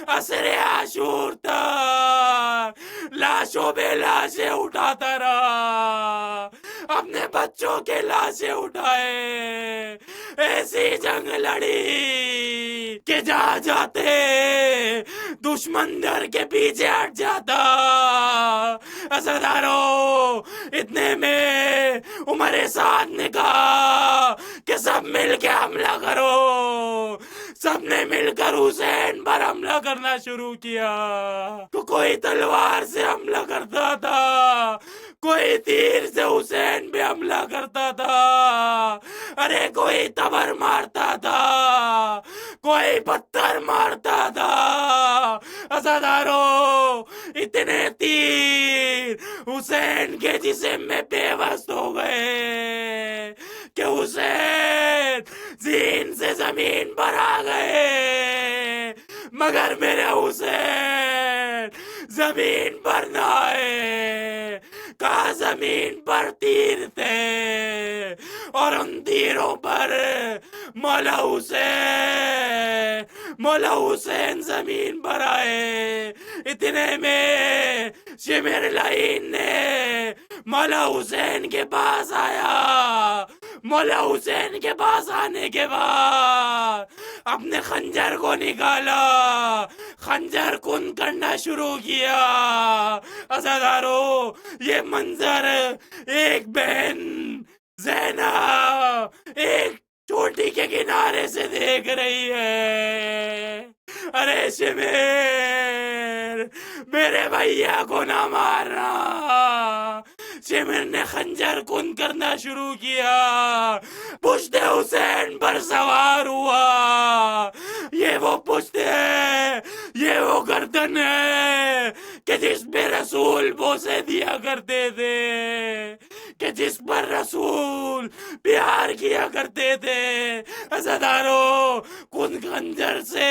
عصر عاشور تک لاشوں پہ لاشیں اٹھاتا رہا، اپنے بچوں کے لاشیں اٹھائے، ایسی جنگ لڑی کہ جہاں جاتے دشمن ڈر کے پیچھے ہٹ جاتا۔ عزادارو اتنے میں عمر سعد نے کہا کہ سب مل کے حملہ کرو، سب نے مل کر حسین پر حملہ کرنا شروع کیا۔ تو کوئی تلوار سے حملہ کرتا تھا، کوئی تیر سے حسین پہ حملہ کرتا تھا، ارے کوئی تبر مارتا تھا، کوئی پتھر مارتا تھا۔ عزادارو اتنے تیر حسین کے جسم میں پیوست ہو گئے کہ حسین زین سے زمین پر آ گئے، مگر میرے حسین زمین پر نہ آئے، کہاں زمین پر تیر تھے، اور ان تیروں پر مولا حسین زمین پر آئے۔ اتنے میں شمر لعین نے مولا حسین کے پاس آیا، مولا حسین کے پاس آنے کے بعد اپنے خنجر کو نکالا، خنجر کن کرنا شروع کیا۔ عزادارو یہ منظر ایک بہن زینب ایک چوٹی کے کنارے سے دیکھ رہی ہے، ارے شمر میرے بھیا کو نہ مارنا۔ شمر نے خنجر کن کرنا شروع کیا، پشت حسین پر سوار ہوا۔ یہ وہ پشت ہے، یہ وہ گردن ہے کہ جس پہ رسول بوسے دیا کرتے تھے، کہ جس پر رسول پیار کیا کرتے تھے۔ عزادارو کن خنجر سے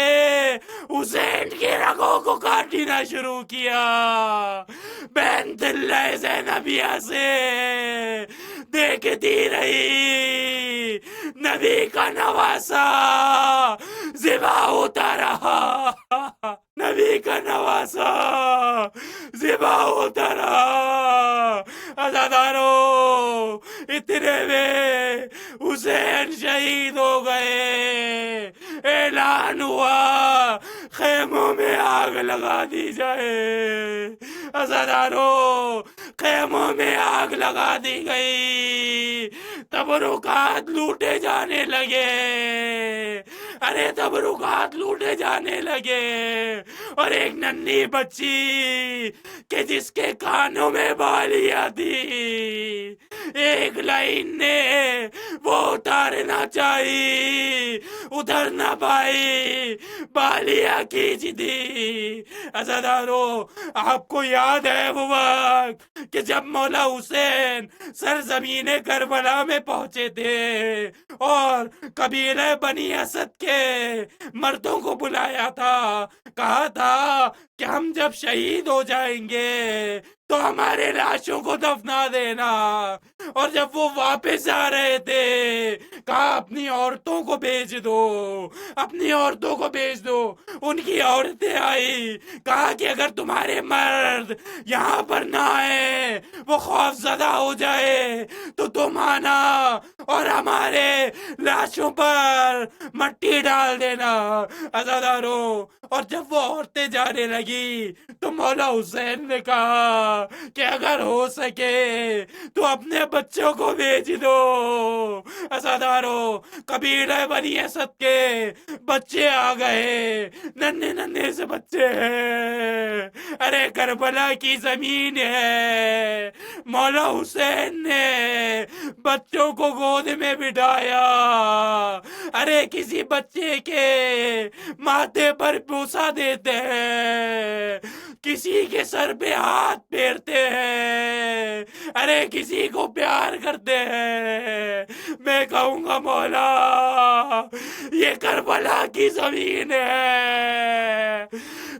حسین کے رگوں کو کاٹنا شروع کیا، بنت اللہ زینبیہ سے دیکھتی رہی، نبی کا نواسا ذبح ہوتا رہا، نبی کا نواسا ذبح ہوتا رہا۔ عزادارو، اتنے میں حسین شہید ہو گئے، اعلان ہوا خیموں میں آگ لگا دی جائے۔ عزادارو، خیموں میں آگ لگا دی گئی، تبرکات لوٹے جانے لگے، ارے تبرکات لوٹے جانے لگے، اور ایک ننھی بچی کہ جس کے کانوں میں بالیاں تھی، ایک لائن نے وہ اتارنا چاہی، ادھر نہ پائی، بالیاں کھینچ دی۔ عزادارو، آپ کو یاد ہے وہ وقت کہ جب مولا حسین سرزمین کربلا میں پہنچے تھے اور قبیلہ بنی اسد کے مردوں کو بلایا تھا، کہا تھا کہ ہم جب شہید ہو جائیں گے تو ہمارے لاشوں کو دفنا دینا، اور جب وہ واپس آ رہے تھے کہا اپنی عورتوں کو بھیج دو، اپنی عورتوں کو بھیج دو۔ ان کی عورتیں آئی، کہا کہ اگر تمہارے مرد یہاں پر نہ آئے، وہ خوف زدہ ہو جائے تو تم آنا اور ہمارے لاشوں پر مٹی ڈال دینا۔ عزادارو، اور جب وہ عورتیں جانے لگی تو مولا حسین نے کہا کہ اگر ہو سکے تو اپنے بچوں کو بھیج دو۔ عزادارو، قبیلہ بنی اسد کے بچے آ گئے، ننھے ننھے سے بچے ہیں، ارے کربلا کی زمین ہے، مولا حسین نے بچوں کو گود میں بٹھایا، ارے کسی بچے کے ماتھے پر بوسہ دیتے ہیں، کسی کے سر پہ ہاتھ پھیرتے ہیں، ارے کسی کو پیار کرتے ہیں۔ میں کہوں گا مولا، یہ کربلا کی زمین ہے،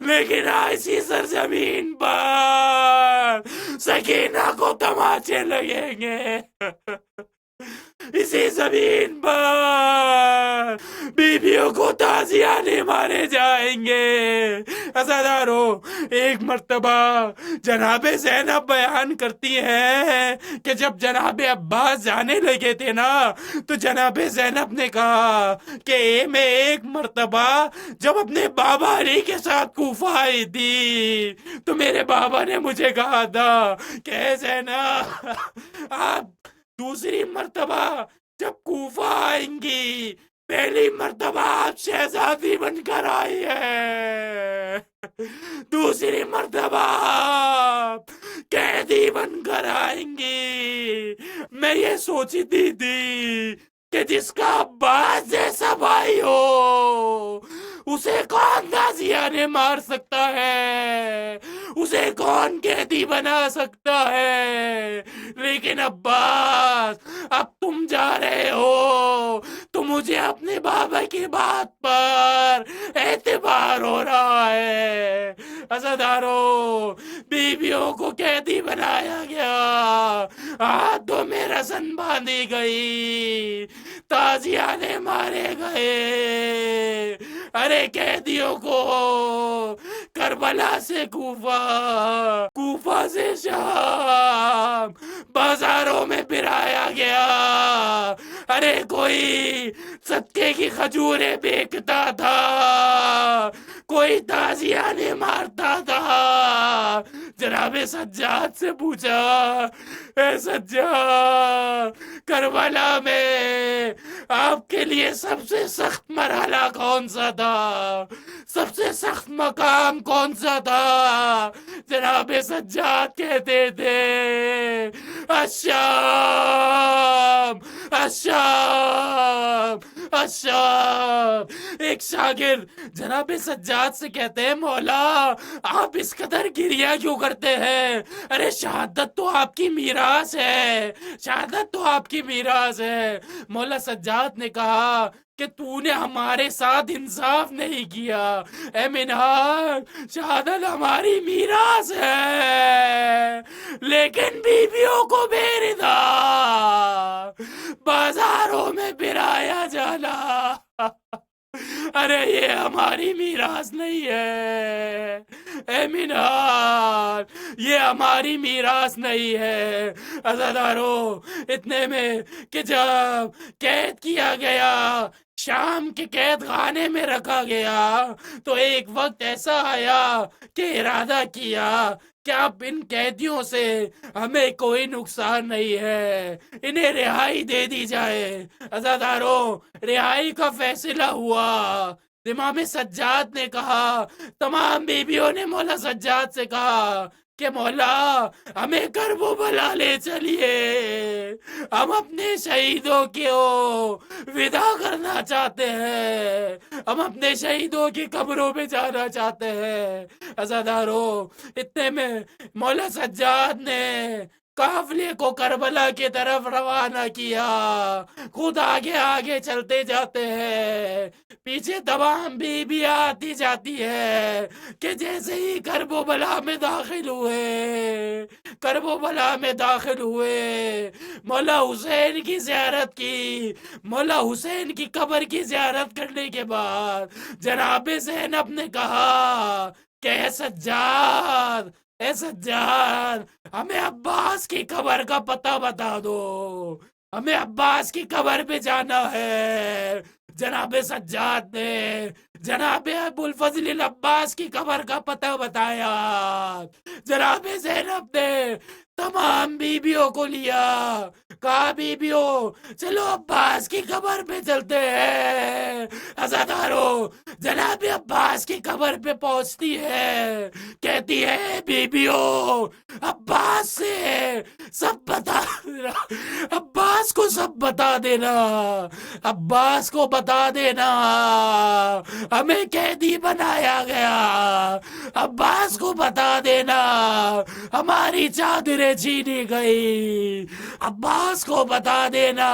لیکن ایسی سرزمین پر سکینہ کو تماچے لگیں گے، اسی زمین پر بیویوں کو تازیانے مارے جائیں گے۔ عزادارو، ایک مرتبہ جناب زینب بیان کرتی ہیں کہ جب جناب عباس جانے لگے تھے نا تو جناب زینب نے کہا کہ میں ایک مرتبہ جب اپنے بابا علی کے ساتھ کوفہ آئی تھی تو میرے بابا نے مجھے کہا تھا کہ اے زینب، آپ دوسری مرتبہ جب کوفہ آئیں گی، پہلی مرتبہ آپ شہزادی بن کر آئی ہے، دوسری مرتبہ آپ قیدی بن کر آئیں گی۔ میں یہ سوچتی تھی کہ جس کا عباس جیسا بھائی ہو اسے کون تازیانے مار سکتا ہے، اسے کون قیدی بنا سکتا ہے، لیکن عباس اب تم جا رہے ہو تو مجھے اپنے بابا کی بات پر اعتبار ہو رہا ہے۔ عزادارو، بیویوں کو قیدی بنایا گیا، ہاتھوں میں رسن باندھی گئی، تازیانے مارے گئے، ارے قیدیوں کو کربلا سے کوفہ، کوفہ سے شام بازاروں میں پھرایا گیا، ارے کوئی صدقے کی کھجوریں بیچتا تھا، کوئی تازیانے مارتا تھا۔ جناب سجاد سے پوچھا، اے سجاد، کربلا میں آپ کے لیے سب سے سخت مرحلہ کون سا تھا، سب سے سخت مقام کون سا تھا؟ جناب سجاد کہتے تھے الشام، الشام، الشام۔ ایک شاگرد جناب سجاد سے کہتے ہیں مولا آپ اس قدر گریہ کیوں کرتے ہیں؟ ارے شہادت تو آپ کی میراث ہے، شہادت تو آپ کی میراث ہے۔ مولا سجاد نے کہا کہ تو نے ہمارے ساتھ انصاف نہیں کیا، اے منہاج، شہادت ہماری میراث ہے، لیکن بیویوں کو بے رضا بازاروں میں پھرایا جانا، ارے یہ ہماری میراث نہیں ہے اے مینار، یہ ہماری میراث نہیں ہے۔ عزادارو، اتنے میں کہ جب قید کیا گیا، شام کے قید خانے میں رکھا گیا، تو ایک وقت ایسا آیا کہ ارادہ کیا کہ اب ان قیدیوں سے ہمیں کوئی نقصان نہیں ہے، انہیں رہائی دے دی جائے۔ عزادارو، رہائی کا فیصلہ ہوا۔ امام سجاد نے کہا، تمام بیویوں نے مولا سجاد سے کہا کہ مولا ہمیں کرب و بلا لے چلیے، ہم اپنے شہیدوں کو ودا کرنا چاہتے ہیں، ہم اپنے شہیدوں کی قبروں پہ جانا چاہتے ہیں۔ عزادارو، اتنے میں مولا سجاد نے قافلے کو کربلا کی طرف روانہ کیا۔ خود آگے آگے چلتے جاتے ہیں، پیچھے تمام بیویاں آتی جاتی ہے کہ جیسے ہی کرب و بلا میں داخل ہوئے، کرب و بلا میں داخل ہوئے، مولا حسین کی زیارت کی۔ مولا حسین کی قبر کی زیارت کرنے کے بعد جناب زینب نے کہا کہ اے سجاد، اے سجاد، ہمیں عباس کی قبر کا پتہ بتا دو، ہمیں عباس کی قبر پہ جانا ہے۔ جناب سجاد نے جناب ابو الفضل العباس کی قبر کا پتہ بتایا۔ جناب زینب نے تمام بیویوں کو لیا، کہا بیویوں چلو عباس کی قبر پہ چلتے ہیں۔ عزادارو، جناب عباس کی قبر پہ پہنچتی ہے، کہتی ہے بیویوں عباس سے سب بتا دینا، عباس کو سب بتا دینا، عباس کو بتا دینا ہمیں قیدی بنایا گیا، عباس کو بتا دینا ہماری چادریں چھینی گئی، عباس کو بتا دینا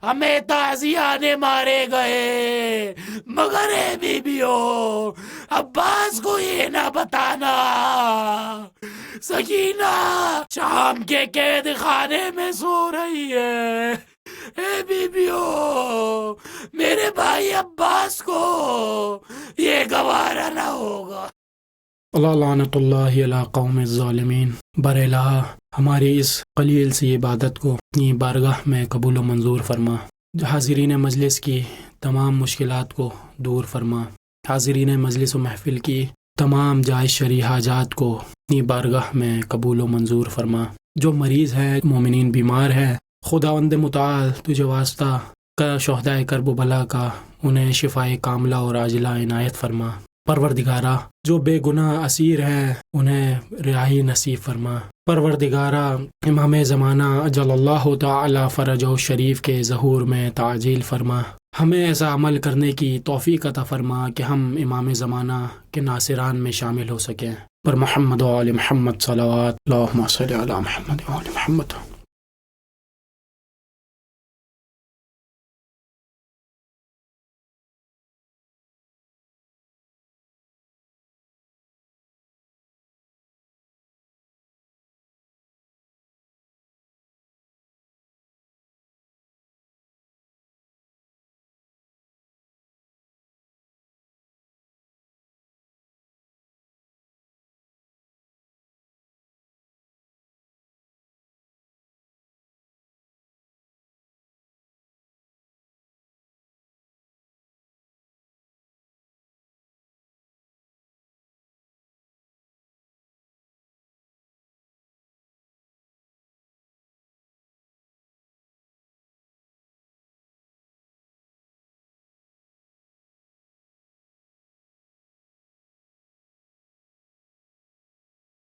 ہمیں تازیانے مارے گئے، مگر اے بیویوں عباس کو یہ نہ بتانا سکینہ شام کے قید خانے میں سو رہی ہے۔ اے بیویوں، میرے بھائی عباس کو یہ گوارا نہ ہوگا۔ اللہ لعنت اللہ علی قوم الظالمین۔ بر الہ ہماری اس قلیل سی عبادت کو اپنی بارگاہ میں قبول و منظور فرما، حاضرین مجلس کی تمام مشکلات کو دور فرما، حاضرین مجلس و محفل کی تمام جائز شرعی حاجات کو اپنی بارگاہ میں قبول و منظور فرما۔ جو مریض ہے، مومنین بیمار ہے، خداوند متعال تجھے واسطہ کا شہدائے کرب و بلا کا انہیں شفائے کاملہ اور عاجلہ عنایت فرما۔ پروردگارہ، جو بے گناہ اسیر ہیں انہیں رہائی نصیب فرما۔ پروردگارہ، امام زمانہ اجل اللہ تعالی فرجہ شریف کے ظہور میں تعجیل فرما۔ ہمیں ایسا عمل کرنے کی توفیق عطا فرما کہ ہم امام زمانہ کے ناصران میں شامل ہو سکیں۔ پر محمد و آل محمد صلوات، اللہم صلی علی محمد و آل محمد۔